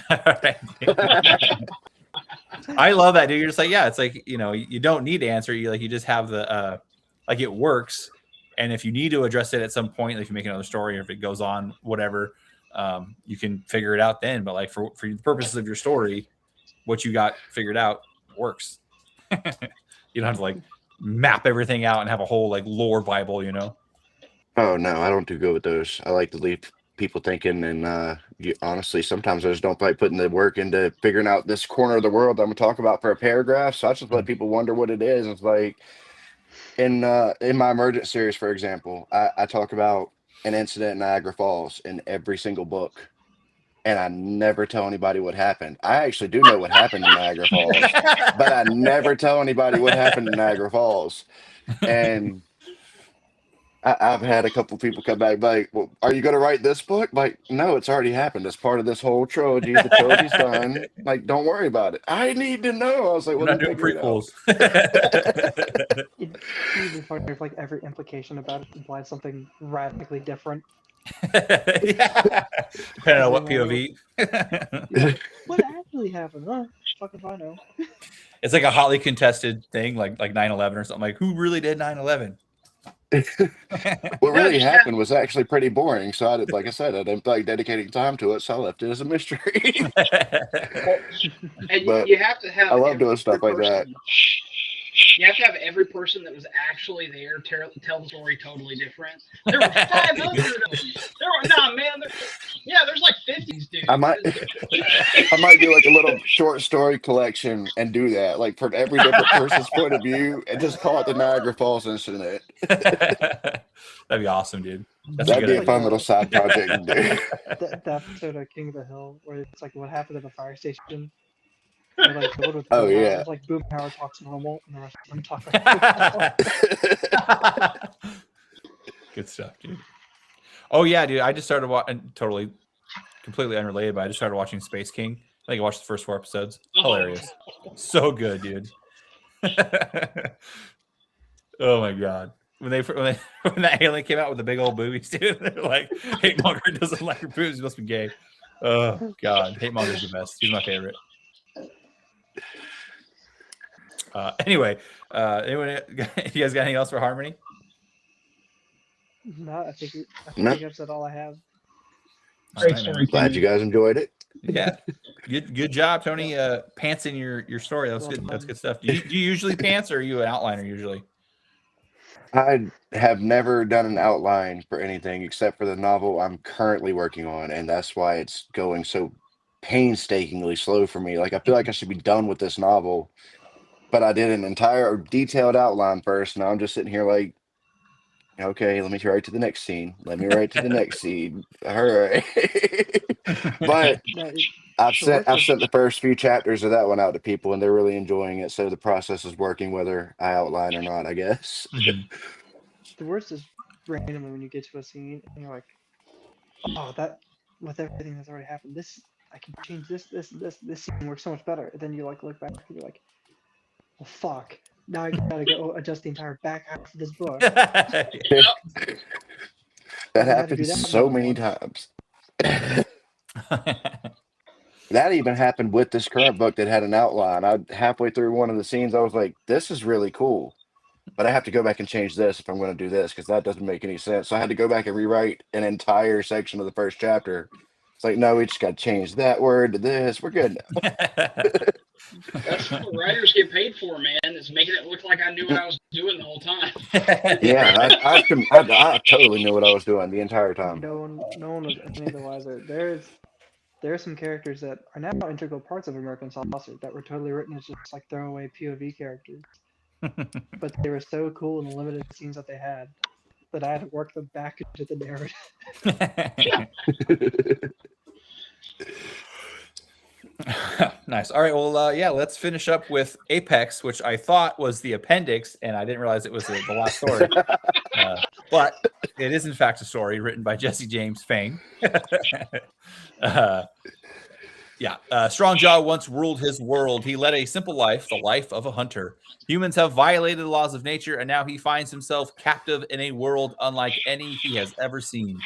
I love that, dude. You're just like, yeah, it's like, you don't need to answer. You just have the like it works. And if you need to address it at some point, like if you make another story or if it goes on, whatever, you can figure it out then. But like for the purposes of your story, what you got figured out works. You don't have to like map everything out and have a whole like lore Bible, Oh no, I don't do good with those. I like to leave people thinking, and honestly, sometimes I just don't like putting the work into figuring out this corner of the world that I'm gonna talk about for a paragraph. So I just let people wonder what it is. It's like in my emergent series, for example, I talk about an incident in Niagara Falls in every single book, and I never tell anybody what happened. I actually do know what happened in Niagara Falls, but I never tell anybody what happened in Niagara Falls. And I've had a couple people come back like, well, are you going to write this book? Like, no, it's already happened. It's part of this whole trilogy. The trilogy's done. Like, don't worry about it. I need to know. I was like, We're well, not then doing figure it out. prequels. It'd be even funnier if like every implication about it implied something radically different. Yeah. Depending on what POV. Yeah, what actually happened? Huh? Fuck if I know. It's like a hotly contested thing, like 9/11 or something. Like, who really did 9/11? What really just happened was actually pretty boring. So I did, like I said, I didn't feel like dedicating time to it. So I left it as a mystery. Well, and But you have to have I love doing every stuff like that. person- You have to have every person that was actually there tell the story totally different. There were 500 of them. There's like 50s, dude. I might do like a little short story collection and do that, like from every different person's point of view, and just call it the Niagara Falls incident. That'd be awesome, dude. That's That'd be good a fun idea. little side project to do. The episode of King of the Hill where it's like what happened at the fire station. Where, like, the one with Oh, Boomhauer, yeah. it's like Boomhauer talks normal and the rest of them talk like Boomhauer. Good stuff, dude. Oh yeah, dude. I just started watching, completely unrelated, but I just started watching Space King. I think I watched the first 4 episodes. Hilarious. So good, dude. Oh my god. When that alien came out with the big old boobies, dude, they're like, Hate Monger doesn't like her boobs, he must be gay. Oh god, Hate Monger's the best. He's my favorite. Anyway, anyone, you guys got anything else for Harmony? No, I think No. I've said all I have. Great All right, man. story. Glad you guys enjoyed it. Yeah, good job, Tony. Pantsing your story. That was good. That's good stuff. Do you usually pants, or are you an outliner usually? I have never done an outline for anything except for the novel I'm currently working on, and that's why it's going so painstakingly slow for me. Like, I feel like I should be done with this novel, but I did an entire detailed outline first. Now I'm just sitting here like, okay, let me write to the next scene. Let me write to the next scene. All right. But No, I've Sure. sent the first few chapters of that one out to people, and they're really enjoying it. So the process is working, whether I outline or not, I guess. the worst is randomly when you get to a scene and you're like, oh, that with everything that's already happened, this I can change this scene works so much better. And then you like look back and you're like, well, fuck. Now I gotta go adjust the entire back half of this book. That I had to do happens that so more than many once. times. That even happened with this current book that had an outline. I halfway through one of the scenes, I was like, this is really cool, but I have to go back and change this if I'm going to do this, because that doesn't make any sense. So I had to go back and rewrite an entire section of the first chapter. It's like, no, we just got to change that word to this. We're good now. That's what writers get paid for, man, is making it look like I knew what I was doing the whole time. Yeah, I totally knew what I was doing the entire time. No one was any the wiser. There are some characters that are now integral parts of American Saucer that were totally written as just like throwaway POV characters. But they were so cool in the limited scenes that they had that I had to work them back into the narrative. Nice. All right. Well, yeah, let's finish up with Apex, which I thought was the appendix, and I didn't realize it was the last story. But it is, in fact, a story written by Jesse James Fain. Strong Jaw once ruled his world. He led a simple life, the life of a hunter. Humans have violated the laws of nature, and now he finds himself captive in a world unlike any he has ever seen.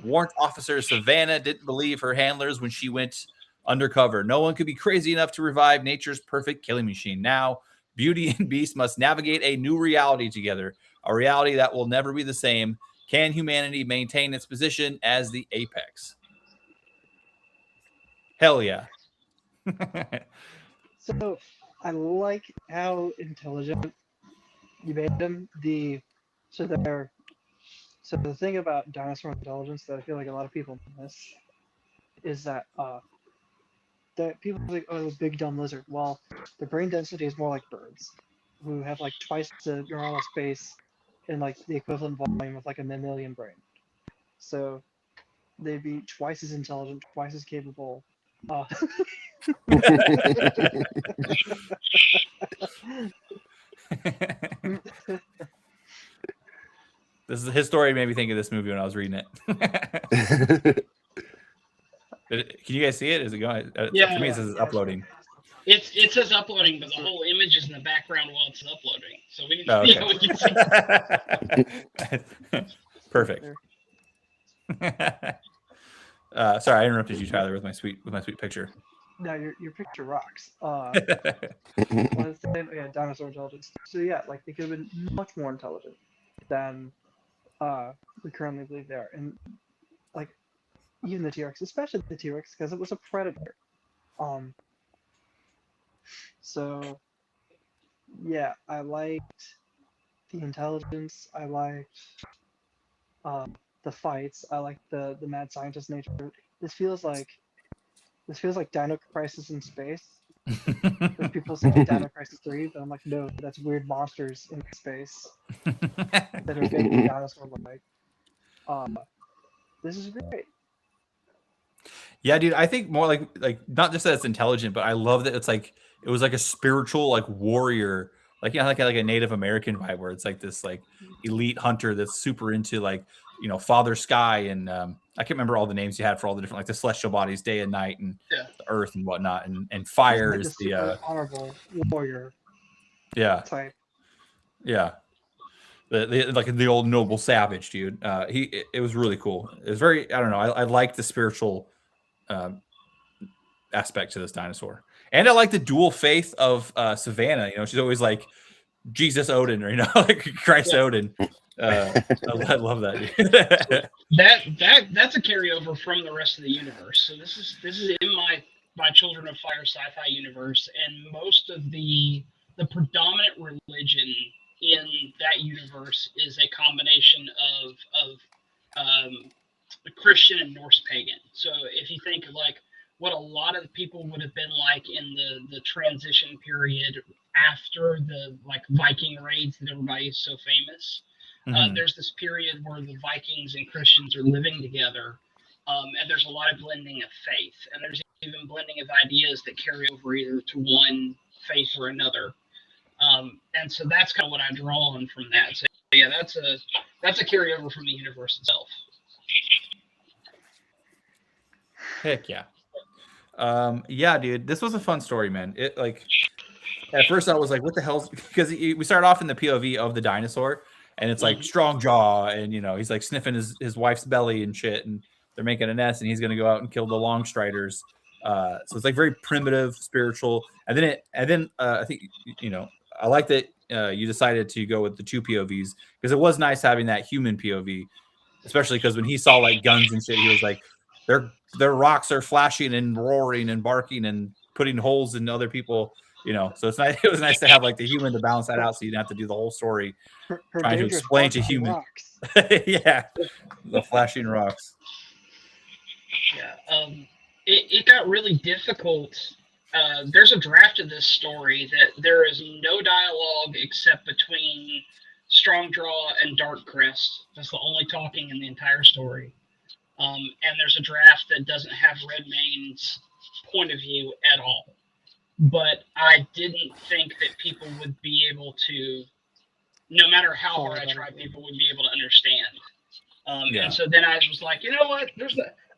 Warrant Officer Savannah didn't believe her handlers when she went undercover. No one could be crazy enough to revive nature's perfect killing machine. Now, Beauty and Beast must navigate a new reality together, a reality that will never be the same. Can humanity maintain its position as the apex? Hell yeah. So I like how intelligent you made them. The thing about dinosaur intelligence that I feel like a lot of people miss is that people are like, oh, big dumb lizard. Well, their brain density is more like birds, who have like twice the neuronal space and like the equivalent volume of like a mammalian brain. So they'd be twice as intelligent, twice as capable. his story made me think of this movie when I was reading it. Can you guys see it? Is it going? Yeah. For me, it says it's uploading. It says uploading, but the whole image is in the background while it's uploading. So we Oh, can, we can see. Perfect. Sorry, I interrupted you, Tyler, with my sweet picture. No, your picture rocks. Yeah, dinosaur intelligence. So yeah, like they could have been much more intelligent than we currently believe they are, and like even the T-Rex, especially the T-Rex, because it was a predator. So yeah, I liked the intelligence. I liked the fights. I liked the mad scientist nature. This feels like Dino Crisis in space. Because people say Dino Crisis 3, but I'm like, no, that's weird monsters in space that are vaguely dinosaur-like. This is great. Yeah, dude, I think more like not just that it's intelligent, but I love that it was like a spiritual like warrior, like like a Native American vibe, where it's like this like elite hunter that's super into like Father Sky and I can't remember all the names you had for all the different like the celestial bodies, day and night, and the earth and whatnot, and fire like is the honorable warrior. Type. Yeah. The old noble savage, dude. It was really cool. It was very, I don't know. I like the spiritual aspect to this dinosaur, and I like the dual faith of Savannah. She's always like Jesus Odin, or like Christ Odin. I love that. Dude. That's a carryover from the rest of the universe. So this is in my Children of Fire sci-fi universe, and most of the predominant religion in that universe is a combination of Christian and Norse pagan. So if you think of like what a lot of the people would have been like in the transition period after the like Viking raids that everybody is so famous, there's this period where the Vikings and Christians are living together, and there's a lot of blending of faith, and there's even blending of ideas that carry over either to one faith or another. And so that's kind of what I draw on from that. So yeah, that's a carryover from the universe itself. Heck yeah. Yeah, dude, this was a fun story, man. It like at first I was like, what the hell? Because we start off in the POV of the dinosaur, and it's like strong jaw, and he's like sniffing his wife's belly and shit, and they're making a nest, and he's gonna go out and kill the long striders. So it's like very primitive, spiritual, and then I think I like that you decided to go with the two POVs, because it was nice having that human POV, especially because when he saw like guns and shit, he was like, their rocks are flashing and roaring and barking and putting holes in other people. So it's nice. It was nice to have like the human to balance that out, so you didn't have to do the whole story trying to explain to human. Yeah, the flashing rocks. Yeah, it got really difficult. There's a draft of this story that there is no dialogue except between Strongjaw and Darkcrest. That's the only talking in the entire story. And there's a draft that doesn't have Redmane's point of view at all. But I didn't think that people would be able to, no matter how hard I tried, people would be able to understand. And so then I was like, you know what?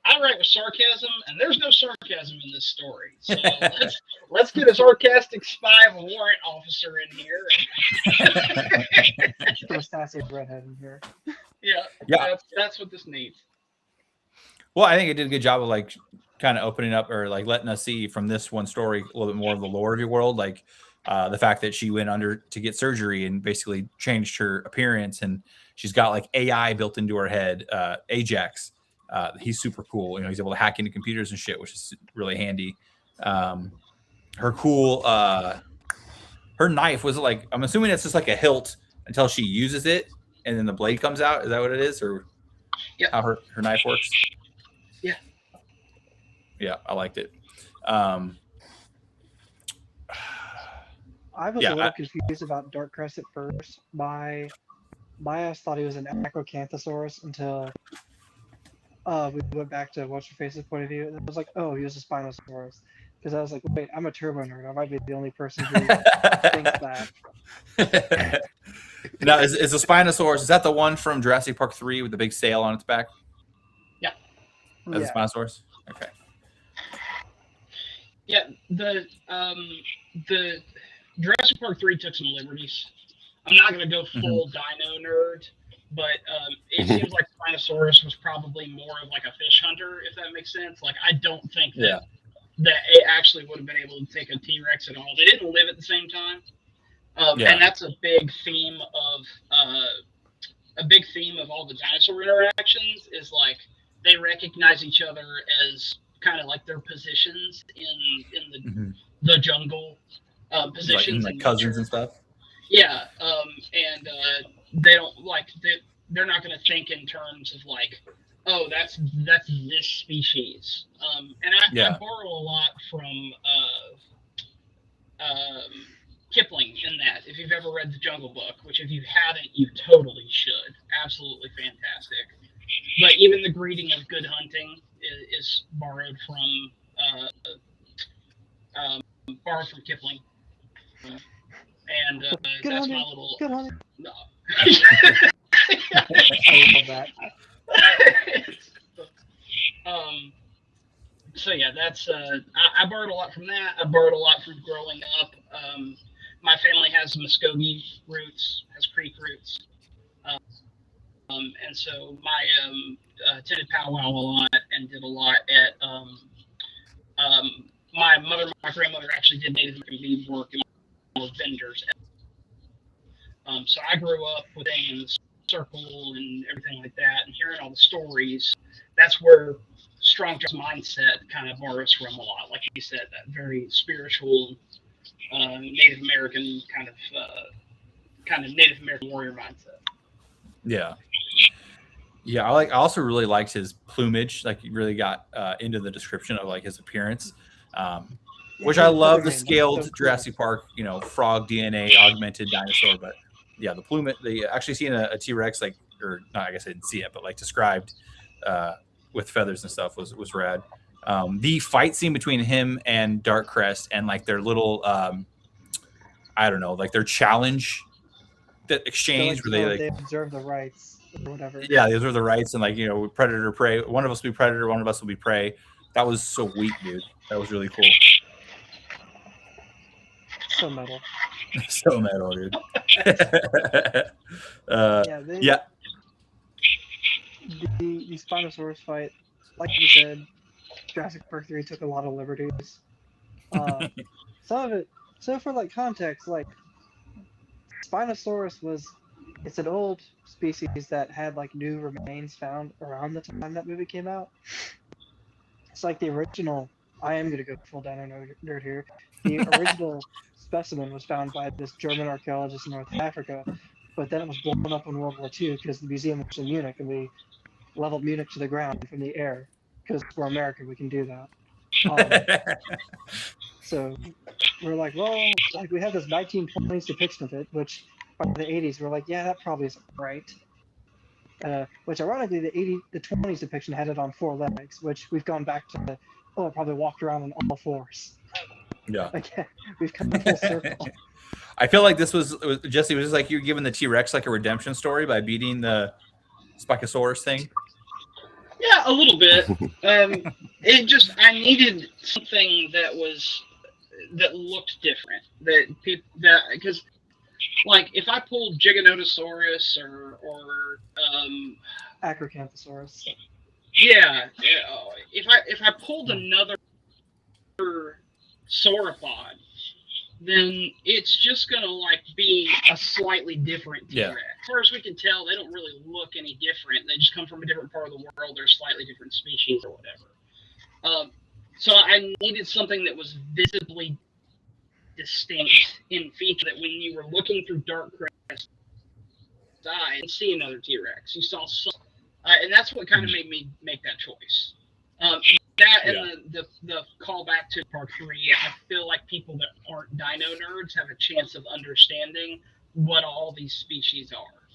I write with sarcasm, and there's no sarcasm in this story. So let's get a sarcastic spy of a warrant officer in here. Put a sassy redhead in here. Yeah. That's what this needs. Well, I think it did a good job of like kind of opening up, or like letting us see from this one story a little bit more of the lore of your world, like the fact that she went under to get surgery and basically changed her appearance, and she's got like AI built into her head. Ajax, he's super cool. He's able to hack into computers and shit, which is really handy. Her cool, her knife was like, I'm assuming it's just like a hilt until she uses it, and then the blade comes out. Is that what it is, or how her knife works? Yeah, I liked it. I was a little confused about Darkcrest at first. My ass thought he was an Acrocanthosaurus until we went back to What's Your Face's point of view. And I was like, oh, he was a Spinosaurus. Because I was like, wait, I'm a turbo nerd. I might be the only person who thinks that. Now, is the Spinosaurus, is that the one from Jurassic Park 3 with the big sail on its back? Yeah. That's the Spinosaurus? Okay. Yeah, the Jurassic Park 3 took some liberties. I'm not going to go full dino nerd, but it seems like Spinosaurus was probably more of like a fish hunter, if that makes sense. Like, I don't think that it actually would have been able to take a T-Rex at all. They didn't live at the same time. And that's a big theme of all the dinosaur interactions is like they recognize each other as kind of like their positions in the jungle, positions like in cousins nature. and stuff. Yeah, and they don't like they're not going to think in terms of like, oh, that's this species. And I borrow a lot from Kipling in that. If you've ever read The Jungle Book, which if you haven't, you totally should. Absolutely fantastic. But even the greeting of good hunting is borrowed from Kipling. And that's my little. Good hunting. No. I love that. So yeah, that's I borrowed a lot from that. I borrowed a lot from growing up. My family has Muskogee roots, has Creek roots, and so my attended powwow a lot and did a lot at. My grandmother actually did Native American bead work and was vendors. So I grew up with in the circle and everything like that, and hearing all the stories. That's where Strong Jaw's mindset kind of borrows from a lot. Like you said, that very spiritual Native American kind of Native American warrior mindset. Yeah. Yeah, I also really liked his plumage. Like, he really got into the description of like his appearance, which I love. The scaled Jurassic Park, frog DNA augmented dinosaur. But yeah, the plumage. They actually seen a T-Rex, like, or not, I guess I didn't see it, but like described with feathers and stuff was rad. The fight scene between him and Darkcrest and like their little, I don't know, like their challenge, that exchange where they observe the rights. Or whatever. Yeah, those are the rights, and like, predator prey. One of us will be predator, one of us will be prey. That was so sweet, dude. That was really cool. So metal. So metal, dude. The Spinosaurus fight, like you said, Jurassic Park 3 took a lot of liberties. Some of it. So for like context, like Spinosaurus it's an old species that had like new remains found around the time that movie came out. It's like the original. I am gonna go full dino nerd here. The original specimen was found by this German archaeologist in North Africa, but then it was blown up in World War II because the museum was in Munich, and we leveled Munich to the ground from the air because we're American. We can do that. So we're like, well, like we have this 1920s depiction of it, which by the 80s we're like, yeah, that probably isn't right. Which ironically, the 20s depiction had it on 4 legs, which we've gone back to it probably walked around on all 4s. Yeah. Like, we've come full circle. I feel like this was Jesse, was just like you giving the T-Rex like a redemption story by beating the Spinosaurus thing. Yeah, a little bit. I needed something that looked different. Because like if I pulled Giganotosaurus or Acrocanthosaurus. Yeah. If I pulled another sauropod, then it's just gonna like be a slightly different T-Rex. As far as we can tell, they don't really look any different. They just come from a different part of the world. They're slightly different species or whatever. So I needed something that was visibly distinct in feature, that when you were looking through Darkcrest's eye and see another T-Rex, you saw some, and that's what kind of made me make that choice. The callback to Park 3, I feel like people that aren't dino nerds have a chance of understanding what all these species are.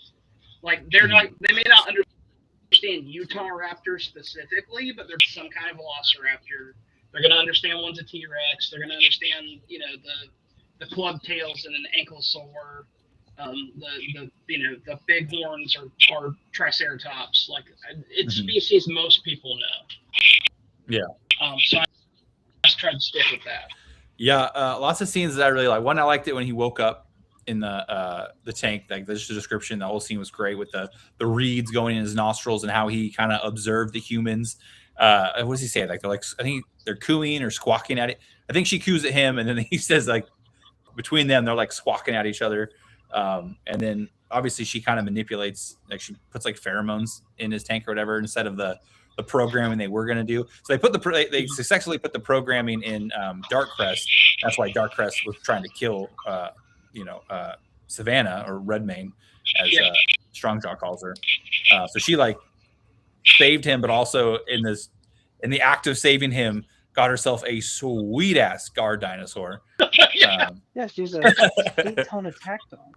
Like they may not understand Utah raptor specifically, but there's some kind of velociraptor. They're going to understand one's a T-Rex. They're going to understand, the club tails and an ankylosaur. The the bighorns are triceratops. Like it's Mhm. species most people know. Yeah. So I just tried to stick with that. Yeah, lots of scenes that I really like. One, I liked it when he woke up in the tank. Like just the description, the whole scene was great with the reeds going in his nostrils and how he kind of observed the humans. What does he say? Like they're like, I think they're cooing or squawking at it. I think she coos at him, and then he says like between them they're like squawking at each other. And then obviously she kind of manipulates, like she puts like pheromones in his tank or whatever instead of the programming they were going to do. So they put they successfully put the programming in Darkcrest. That's why Darkcrest was trying to kill Savannah, or Redmayne, as Strongjaw calls her. So she like saved him, but also in the act of saving him, got herself a sweet ass guard dinosaur. Yeah, she's a 8-ton attack dog.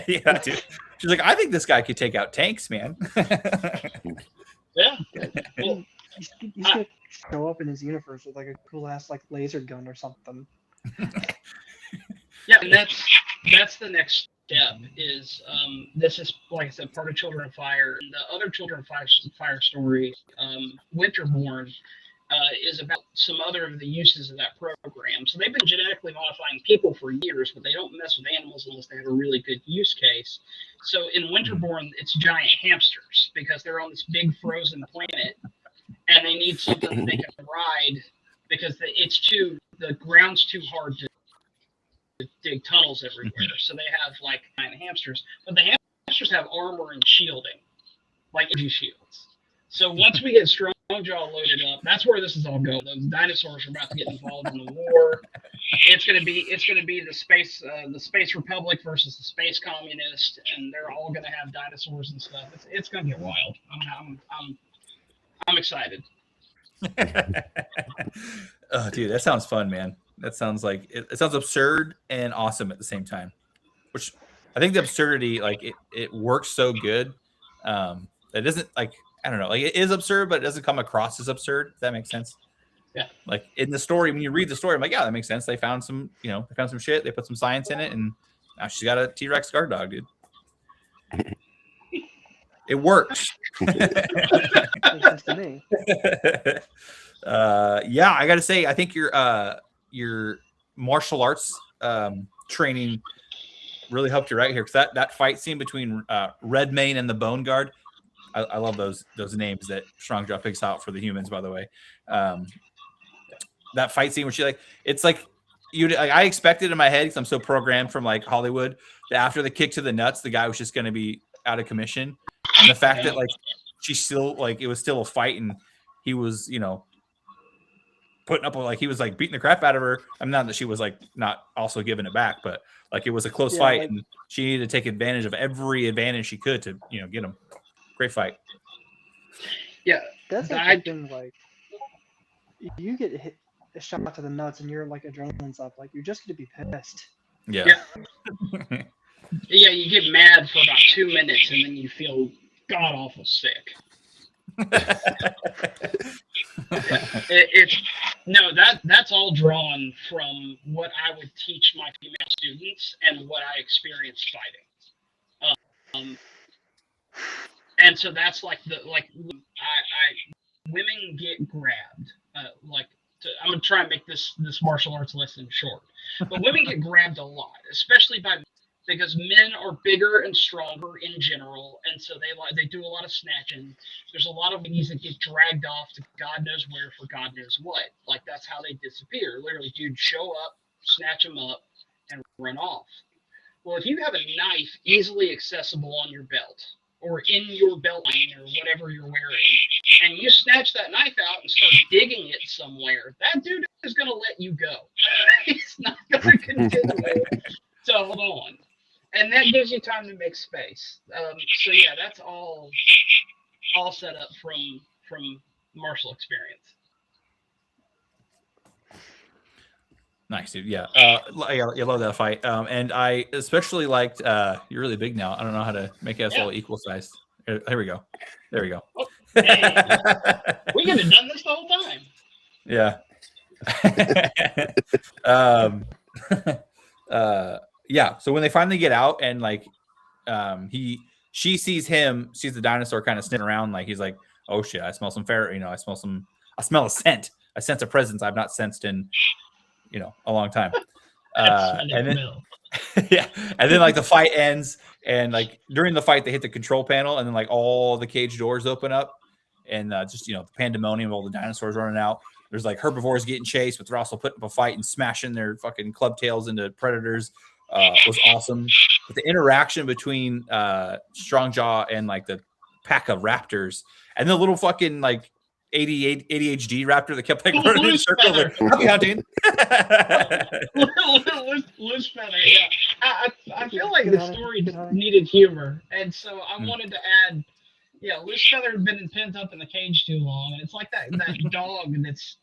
Yeah, dude. She's like, I think this guy could take out tanks, man. Yeah. Well, He's gonna show up in his universe with like a cool ass like laser gun or something. yeah, and that's the next step. Is this is, like I said, part of Children of Fire. And the other Children of Fire story, Winterborn, is about some other of the uses of that program. So they've been genetically modifying people for years, but they don't mess with animals unless they have a really good use case. So in Winterborn, it's giant hamsters because they're on this big frozen planet, and they need something that they can ride because the ground's too hard to dig tunnels everywhere. So they have like giant hamsters, but the hamsters have armor and shielding, like energy shields. So once we get Strongjaw loaded up, that's where this is all going. The dinosaurs are about to get involved in the war. It's gonna be the space republic versus the space communist, and they're all gonna have dinosaurs and stuff. It's gonna get wild. I'm excited. Oh, dude, that sounds fun, man. That sounds like it sounds absurd and awesome at the same time. Which I think the absurdity, like it works so good. It doesn't, like, I don't know, like it is absurd, but it doesn't come across as absurd. If that makes sense. Yeah. Like in the story, when you read the story, I'm like, yeah, that makes sense. They found some shit. They put some science in it, and now she's got a T-Rex guard dog, dude. It works. Makes sense to me. Yeah, I gotta say, I think your martial arts training really helped you right here, because that fight scene between Redmayne and the Bone Guard, I love those names that Strongjaw picks out for the humans, by the way. That fight scene where she, like, it's like I expected in my head, because I'm so programmed from like Hollywood, that after the kick to the nuts, the guy was just going to be out of commission, and the fact that like she still, like, it was still a fight, and he was putting up with, like, he was like beating the crap out of her. I mean, not that she was like not also giving it back, but like it was a close fight, like, and she needed to take advantage of every advantage she could to get him. Great fight. Yeah, that's like the thing. Like, you get hit a shot to the nuts, and you're like adrenaline's up. Like, you're just gonna be pissed. Yeah. Yeah, you get mad for about 2 minutes, and then you feel god awful sick. That's all drawn from what I would teach my female students and what I experienced fighting. And so that's like women get grabbed. I'm gonna try and make this martial arts lesson short, but women get grabbed a lot, especially because men are bigger and stronger in general, and so they do a lot of snatching. There's a lot of ladies that get dragged off to God knows where for God knows what. Like, that's how they disappear. Literally, dude, show up, snatch them up, and run off. Well, if you have a knife easily accessible on your belt, or in your belt line, or whatever you're wearing, and you snatch that knife out and start digging it somewhere, that dude is going to let you go. He's not going to continue to hold on. And that gives you time to make space. So yeah, that's all set up from martial experience. Nice, dude. Yeah. I love that fight. And I especially liked, you're really big now. I don't know how to make us all equal sized. Here we go. There we go. Oh, hey, we could have done this the whole time. Yeah. yeah. So when they finally get out and like she sees the dinosaur kind of sniffing around, like he's like, oh shit, I smell some I smell a scent. I sense a presence I've not sensed in, a long time. And then yeah, and then like the fight ends, and like during the fight they hit the control panel, and then like all the cage doors open up, and just the pandemonium of all the dinosaurs running out. There's like herbivores getting chased, but they're also putting up a fight and smashing their fucking club tails into predators. Was awesome. But the interaction between Strongjaw and like the pack of raptors, and the little fucking like ADHD raptor that kept like running in circles, like, happy hunting. Loose feather, yeah. I feel like the story needed humor, and so I wanted to add. Yeah, loose feather had been pent up in the cage too long, and it's like that dog that's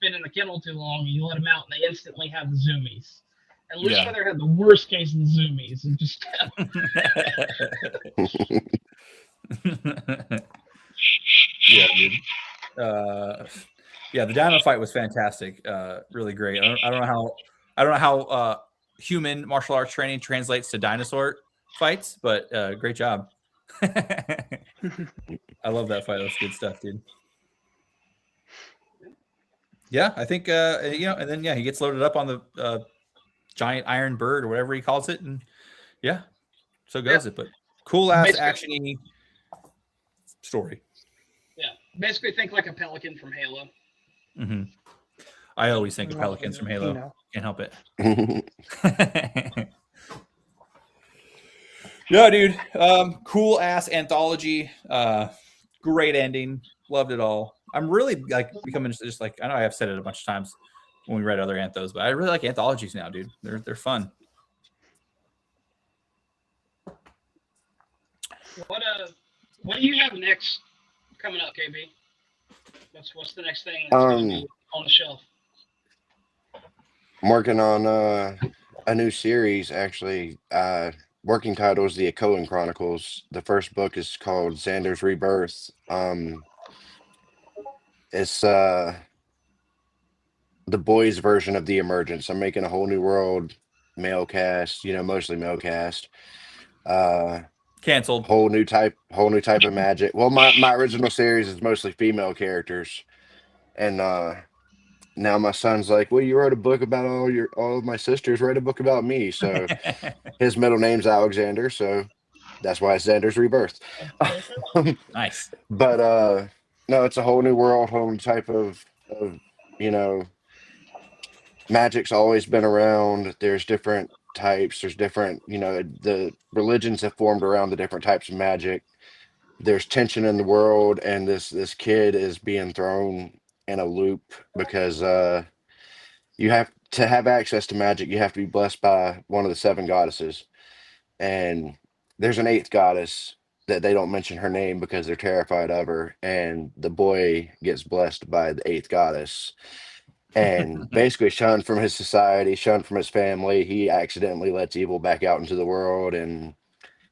been in the kennel too long, and you let them out, and they instantly have the zoomies. And loose feather had the worst case of the zoomies, and just yeah, dude. Yeah, the dino fight was fantastic. Really great. I don't know how human martial arts training translates to dinosaur fights, but great job. I love that fight. That's good stuff, dude. Yeah, I think and then he gets loaded up on the giant iron bird or whatever he calls it, and yeah, so goes it. But cool ass actiony story. Yeah, basically think like a pelican from Halo. Mm-hmm. I always think of pelicans from Halo. Can't help it. Yeah, dude. Cool ass anthology. Great ending. Loved it all. I'm really like becoming just like, I know I have said it a bunch of times when we read other anthos, but I really like anthologies now, dude. They're fun. What do you have next coming up, KB? What's the next thing that's going to be on the shelf? I'm working on a new series, actually. Working title is the Echoing Chronicles. The first book is called Xander's Rebirth. It's the boys' version of the Emergence. I'm making a whole new world, male cast, mostly male cast. Canceled. Whole new type of magic. Well, my original series is mostly female characters, and now my son's like, well, you wrote a book about all of my sisters. Write a book about me. So his middle name's Alexander, so that's why it's Xander's Rebirth. Nice. But no, it's a whole new world, whole new type of magic's always been around. There's different types. There's different, the religions have formed around the different types of magic. There's tension in the world, and this kid is being thrown in a loop because you have to have access to magic. You have to be blessed by one of the 7 goddesses, and there's an 8th goddess that they don't mention her name because they're terrified of her, and the boy gets blessed by the 8th goddess and basically shunned from his society, shunned from his family. He accidentally lets evil back out into the world, and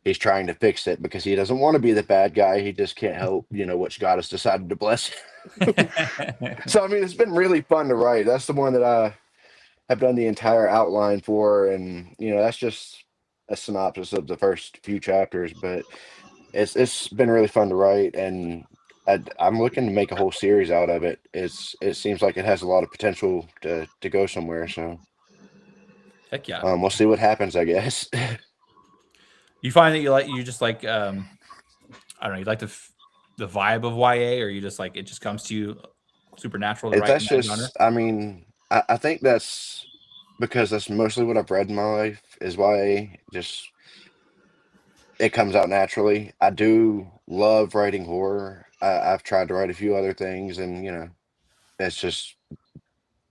he's trying to fix it because he doesn't want to be the bad guy. He just can't help, which goddess decided to bless him. So, I mean, it's been really fun to write. That's the one that I have done the entire outline for. And, that's just a synopsis of the first few chapters, but it's been really fun to write. And I'm looking to make a whole series out of it. It seems like it has a lot of potential to go somewhere. So heck yeah. We'll see what happens, I guess. You find that you like I don't know, you like the vibe of YA, or you just like it just comes to you supernatural to write That's in that just genre? I mean, I think that's because that's mostly what I've read in my life is YA. Just it comes out naturally. I do love writing horror. I've tried to write a few other things, and it's just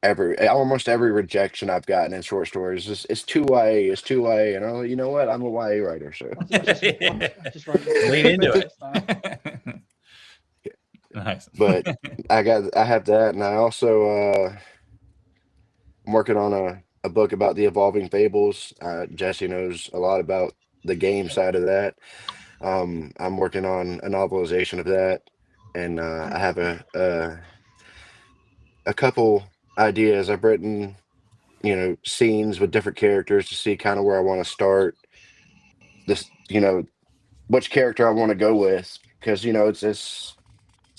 almost every rejection I've gotten in short stories is it's too YA, it's too YA, and I'm like, you know what? I'm a YA writer, so just write Lean into it. Nice. But I have that, and I also I'm working on a book about the evolving fables. Jesse knows a lot about the game side of that. I'm working on a novelization of that, and I have a couple ideas. I've written scenes with different characters to see kind of where I want to start. This, which character I want to go with, because it's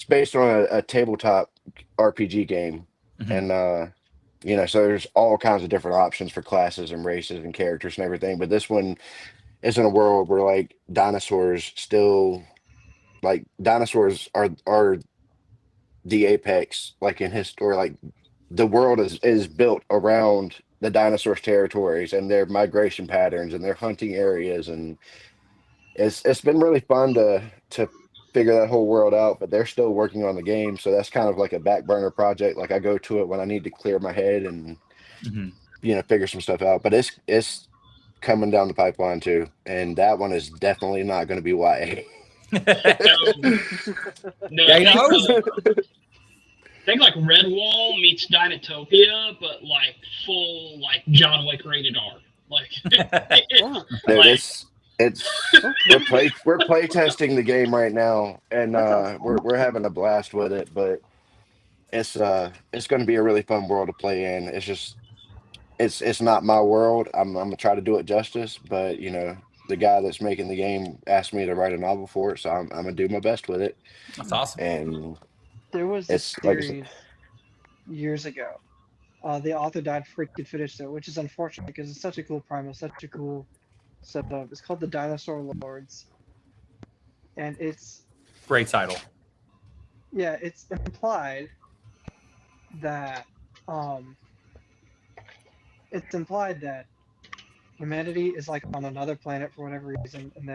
based on a tabletop RPG game, Mhm. and so there's all kinds of different options for classes and races and characters and everything. But this one is in a world where like dinosaurs are the apex, like in history, like the world is built around the dinosaurs' territories and their migration patterns and their hunting areas, and it's been really fun to figure that whole world out. But they're still working on the game, so that's kind of like a back burner project. Like I go to it when I need to clear my head and Mhm. figure some stuff out. But it's coming down the pipeline too, and that one is definitely not going to be YA. No, Yeah, I was- I think like Redwall meets Dinotopia, but like full like John Wick rated R. Like, No, like, we're play testing the game right now, and That sounds we're having a blast with it. But it's going to be a really fun world to play in. It's just it's not my world. I'm gonna try to do it justice, but the guy that's making the game asked me to write a novel for it, so I'm gonna do my best with it. That's awesome. And There was this it's like I said, series years ago. The author died before he could finish it, which is unfortunate because it's such a cool premise, such a cool setup. It's called The Dinosaur Lords, and it's Great title. implied that humanity is like on another planet for whatever reason, and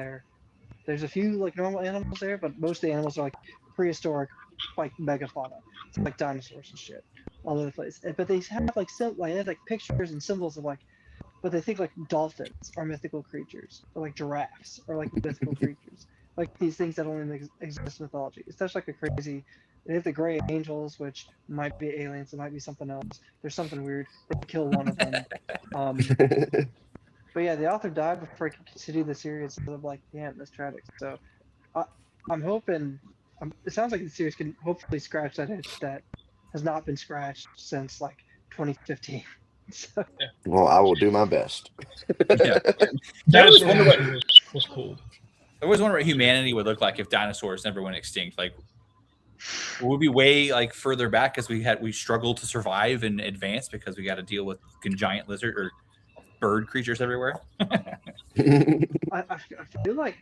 there's a few like normal animals there, but most of the animals are like prehistoric, like megafauna. It's like dinosaurs and shit all over the place. But they have like they have like pictures and symbols of like, but they think like dolphins are mythical creatures, or like giraffes are like mythical creatures, like these things that only exist in mythology. It's such like a crazy. They have the gray angels, which might be aliens. It might be something else. There's something weird. They kill one of them. But yeah, the author died before he could continue the series. So I'm like, damn, that's tragic. So I'm hoping. It sounds like the series can hopefully scratch that itch that has not been scratched since like 2015. So, well, I will do my best. Yeah. Dinosaur was cool. I always wonder what humanity would look like if dinosaurs never went extinct. Like, would we way like further back because we struggled to survive and advance because we got to deal with giant lizard or bird creatures everywhere. I feel like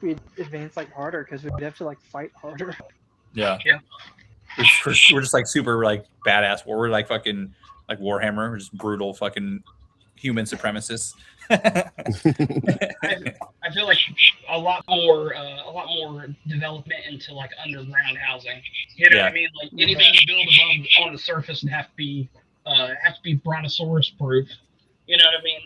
we'd advance like harder because we'd have to like fight harder. Yeah. Yeah. We're just like super like badass. We're like fucking like Warhammer. We're just brutal fucking human supremacists. I feel like a lot more development into like underground housing. You know what I mean? Like anything you build above on the surface would have to be brontosaurus proof. You know what I mean?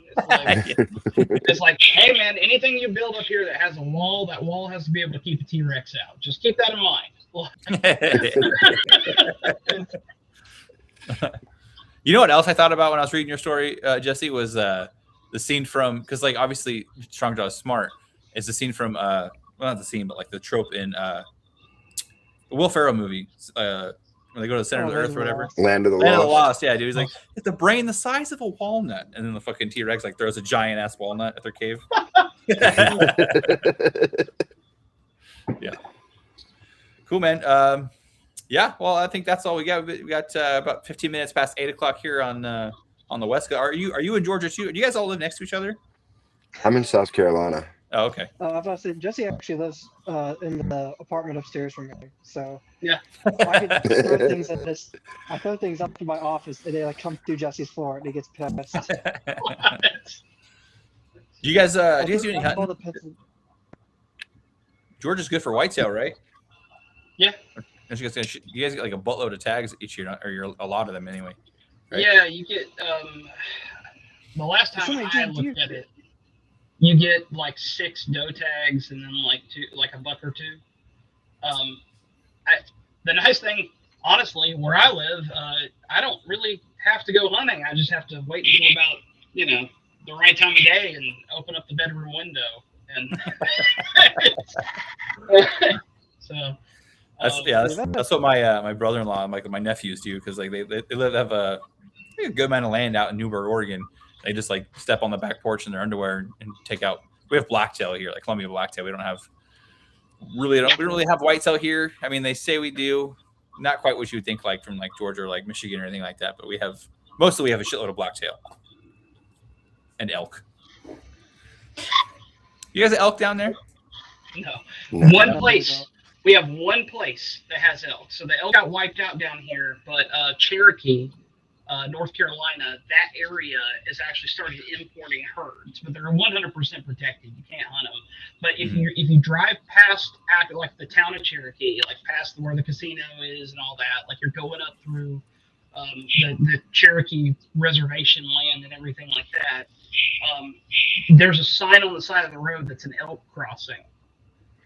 It's like, hey man, anything you build up here that has a wall, that wall has to be able to keep a T-Rex out. Just keep that in mind. You know what else I thought about when I was reading your story, Jesse, was the scene from, because like obviously Strong Jaw is smart. It's the scene from well, not the scene, but like the trope in the Will Ferrell movie when they go to the center of the earth or whatever. Land of the Land of the Lost. Lost, yeah, dude. He's like, it's a brain the size of a walnut, and then the fucking T-Rex like throws a giant ass walnut at their cave. Yeah. Cool, man. Yeah, well, I think that's all we got. We got about 15 minutes past 8 o'clock here on the West Coast. Are you in Georgia too? Do you guys all live next to each other? I'm in South Carolina. Oh, okay. I was about to say, Jesse actually lives in the apartment upstairs from me, so yeah, I can throw things at this. I throw things up to my office, and they like come through Jesse's floor, and he gets pissed. Do you guys do any hunting? Pencil... Georgia's good for whitetail, right? Yeah. You guys get like a buttload of tags each year, or a lot of them anyway. Right? Yeah, you get the last time I looked at it, you get like 6 doe tags and then like a buck or 2. The nice thing, honestly, where I live, I don't really have to go hunting. I just have to wait until about the right time of day and open up the bedroom window and so. That's what my brother-in-law, like my nephews do, because like they have a a good amount of land out in Newburgh, Oregon. They just like step on the back porch in their underwear and take out. We have blacktail here, like Columbia blacktail. We don't really have whitetail here. I mean, they say we do. Not quite what you would think like from like Georgia or like Michigan or anything like that, but we have a shitload of blacktail and elk. You guys have elk down there? No. No. One place. We have one place that has elk. So the elk got wiped out down here, but Cherokee, North Carolina, that area is actually started importing herds, but they're 100% protected. You can't hunt them. But if you drive past like the town of Cherokee, like past where the casino is and all that, like you're going up through the Cherokee reservation land and everything like that, there's a sign on the side of the road that's an elk crossing.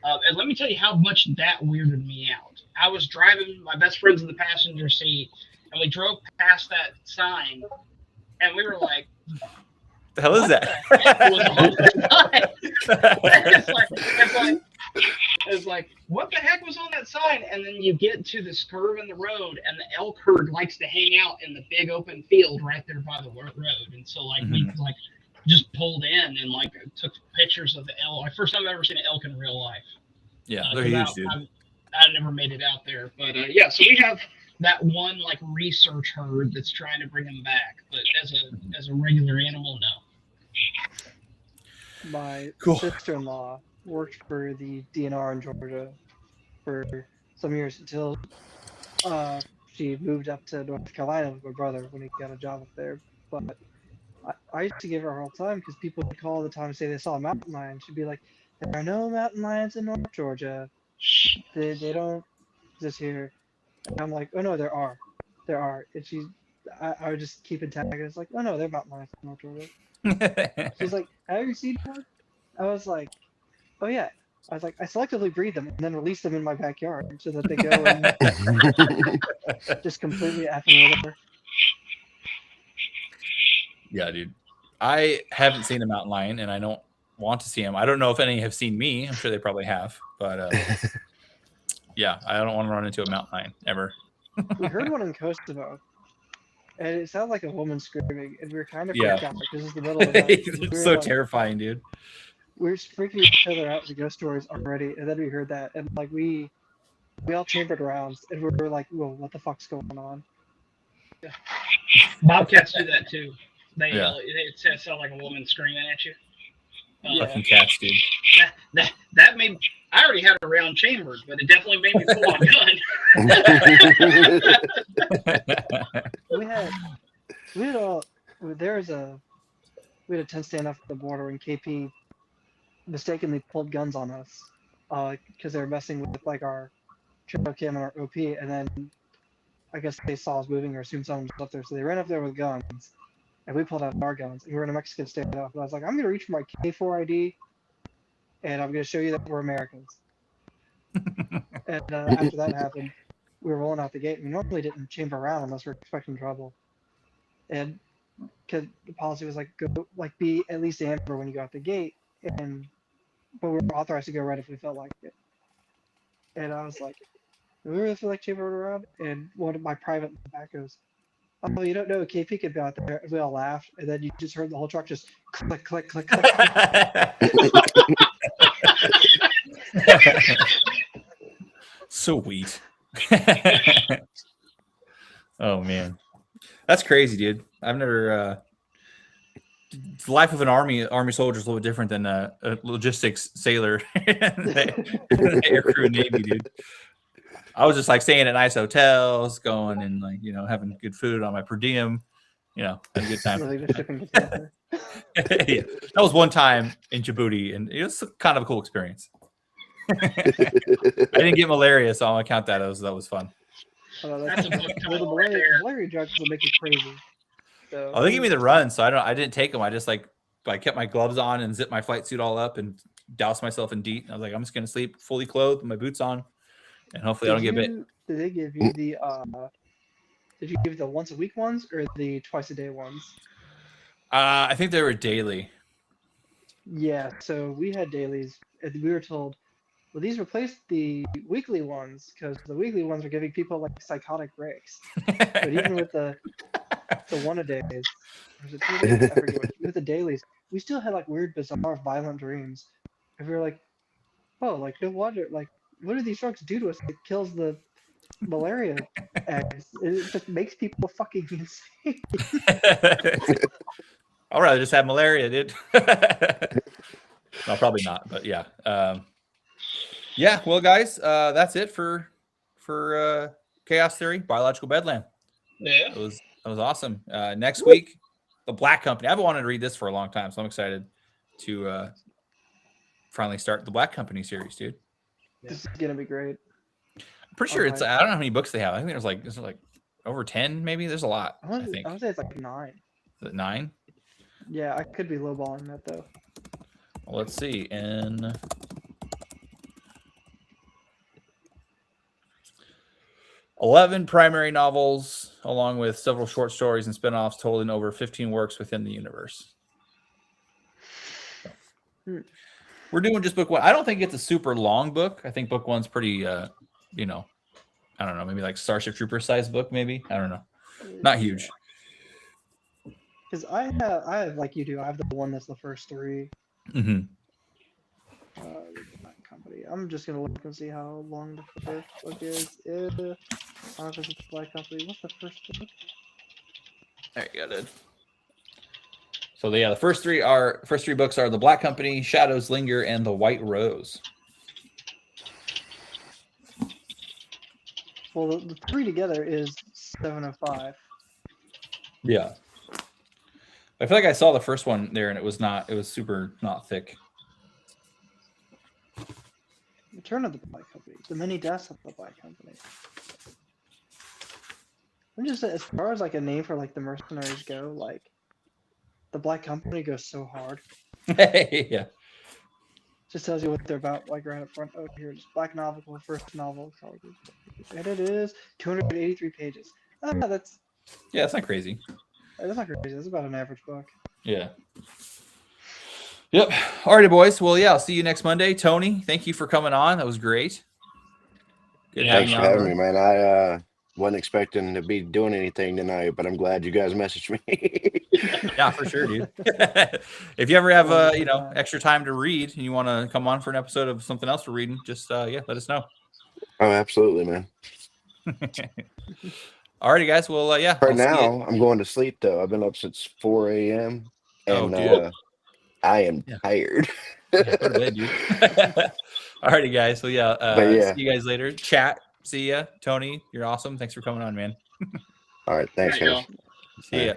And let me tell you how much that weirded me out. I was driving, my best friend's in the passenger seat, and we drove past that sign, and we were like, the hell is that? It's like, what the heck was on that sign? And then you get to this curve in the road, and the elk herd likes to hang out in the big open field right there by the road. And so, like, we like just pulled in and like took pictures of the elk. Like, first time I've ever seen an elk in real life. Yeah, they're huge, dude. I never made it out there, but yeah. So we have that one like research herd that's trying to bring them back, but as a regular animal, no. My sister-in-law worked for the DNR in Georgia for some years until she moved up to North Carolina with my brother when he got a job up there. But I used to give her a hard time because people would call all the time and say they saw a mountain lion. She'd be like, "There are no mountain lions in North Georgia. They don't exist here." And I'm like, "Oh no, there are. And I would just keep attacking. It's like, "Oh no, there are mountain lions in North Georgia." She's like, "Have you seen one?" I was like, "Oh yeah." I was like, "I selectively breed them and then release them in my backyard so that they go and just completely effing with her." Yeah, dude. I haven't seen a mountain lion, and I don't want to see them. I don't know if any have seen me. I'm sure they probably have, but yeah, I don't want to run into a mountain lion ever. We heard one in Kosovo, and it sounded like a woman screaming, and we were kind of Yeah. freaked out because it's the middle of the night. It's so terrifying, dude. We were freaking each other out with the ghost stories already, and then we heard that, and like we all chambered around, and we were like, "Whoa, what the fuck's going on?" Bobcats do that too. They Yeah. it sounds like a woman screaming at you. Fucking cats, dude. That made I already had a round chambered, but it definitely made me pull on gun. We had a tent stand up at the border, and KP mistakenly pulled guns on us because they were messing with like our trail cam and our OP, and then I guess they saw us moving or assumed someone was up there, so they ran up there with guns, and we pulled out our guns, and we were in a Mexican standoff, and I was like, "I'm gonna reach for my K4 ID, and I'm gonna show you that we're Americans." And after that happened, we were rolling out the gate, and we normally didn't chamber around unless we were expecting trouble, and because the policy was like, go like be at least amber when you go out the gate, but we were authorized to go red if we felt like it. And I was like, "Do we really feel like chambering around?" And one of my private in the back goes, "Oh, you don't know, KP could be out there." And we all laughed, and then you just heard the whole truck just click, click, click, click. Sweet. Oh man, that's crazy, dude. I've never. The life of an army soldier is a little bit different than a logistics sailor in the air crew and navy, dude. I was just like staying at nice hotels, going and like having good food on my per diem. Had a good time. Really just shipping container. Yeah, that was one time in Djibouti, and it was kind of a cool experience. I didn't get malaria, so I'm gonna count that. That was fun. That's a book The title right there. malaria drugs will make you crazy. So, Oh, they gave me the run, so I didn't take them. I just I kept my gloves on and zipped my flight suit all up and doused myself in DEET. I was like, I'm just gonna sleep fully clothed with my boots on, and hopefully I don't get bit. Did they give you the Did you give the once a week ones or the twice a day ones? I think they were daily. Yeah, so we had dailies, and we were told, well, these replaced the weekly ones because the weekly ones are giving people like psychotic breaks. But even with the the one-a-days. Or was it 2 days? I forget which. With the dailies, we still had like weird, bizarre, violent dreams. And we were like, oh, like no wonder, like what do these drugs do to us? It kills the malaria eggs. It just makes people fucking insane. I'd rather just have malaria, dude. No, probably not, but yeah. Yeah, well, guys, that's it for Chaos Theory, Biological Bedlam. Yeah. That was awesome. Next week, The Black Company. I've wanted to read this for a long time, so I'm excited to finally start the Black Company series, dude. This is gonna be great. I'm pretty sure it's. I don't know how many books they have. I think there's like over 10, maybe. There's a lot. I think. I would say it's like 9. Is it 9? Yeah, I could be lowballing that though. Well, let's see. In 11 primary novels, along with several short stories and spin-offs, totaling over 15 works within the universe. We're doing just book 1. I don't think it's a super long book. I think book 1's pretty, I don't know, maybe like Starship Trooper size book, maybe. I don't know. Not huge. Because I have like you do. I have the one that's the first 3. Mm-hmm. Company. I'm just gonna look and see how long the first book is. I don't know if it's the Black Company. What's the first book? There you go, dude. So yeah, the first three books are The Black Company, Shadows Linger, and The White Rose. Well, the 3 together is 705. Yeah. I feel like I saw the first one there, and it was super not thick. Return of the Black Company. The Many Deaths of the Black Company. I'm just as far as like a name for like the mercenaries go, like the Black Company goes so hard. Yeah. Just tells you what they're about, like right up front. Oh, here it is. Black novel, first novel. And it is 283 pages. That's not crazy. That's not crazy. That's about an average book. Yeah. Yep. Alrighty, boys. Well, yeah, I'll see you next Monday. Tony, thank you for coming on. That was great. Good Thanks for having bro. me, man. I wasn't expecting to be doing anything tonight, but I'm glad you guys messaged me. Yeah, for sure, dude. If you ever have extra time to read and you want to come on for an episode of something else we're reading, just let us know. Oh, absolutely, man. Alrighty, guys. Well, yeah. For now, I'm going to sleep though. I've been up since 4 a.m. and I am tired. Yeah, go to bed, dude. Alrighty, guys. So yeah, see you guys later. Chat. See ya. Tony, you're awesome. Thanks for coming on, man. All right, thanks, guys. See ya.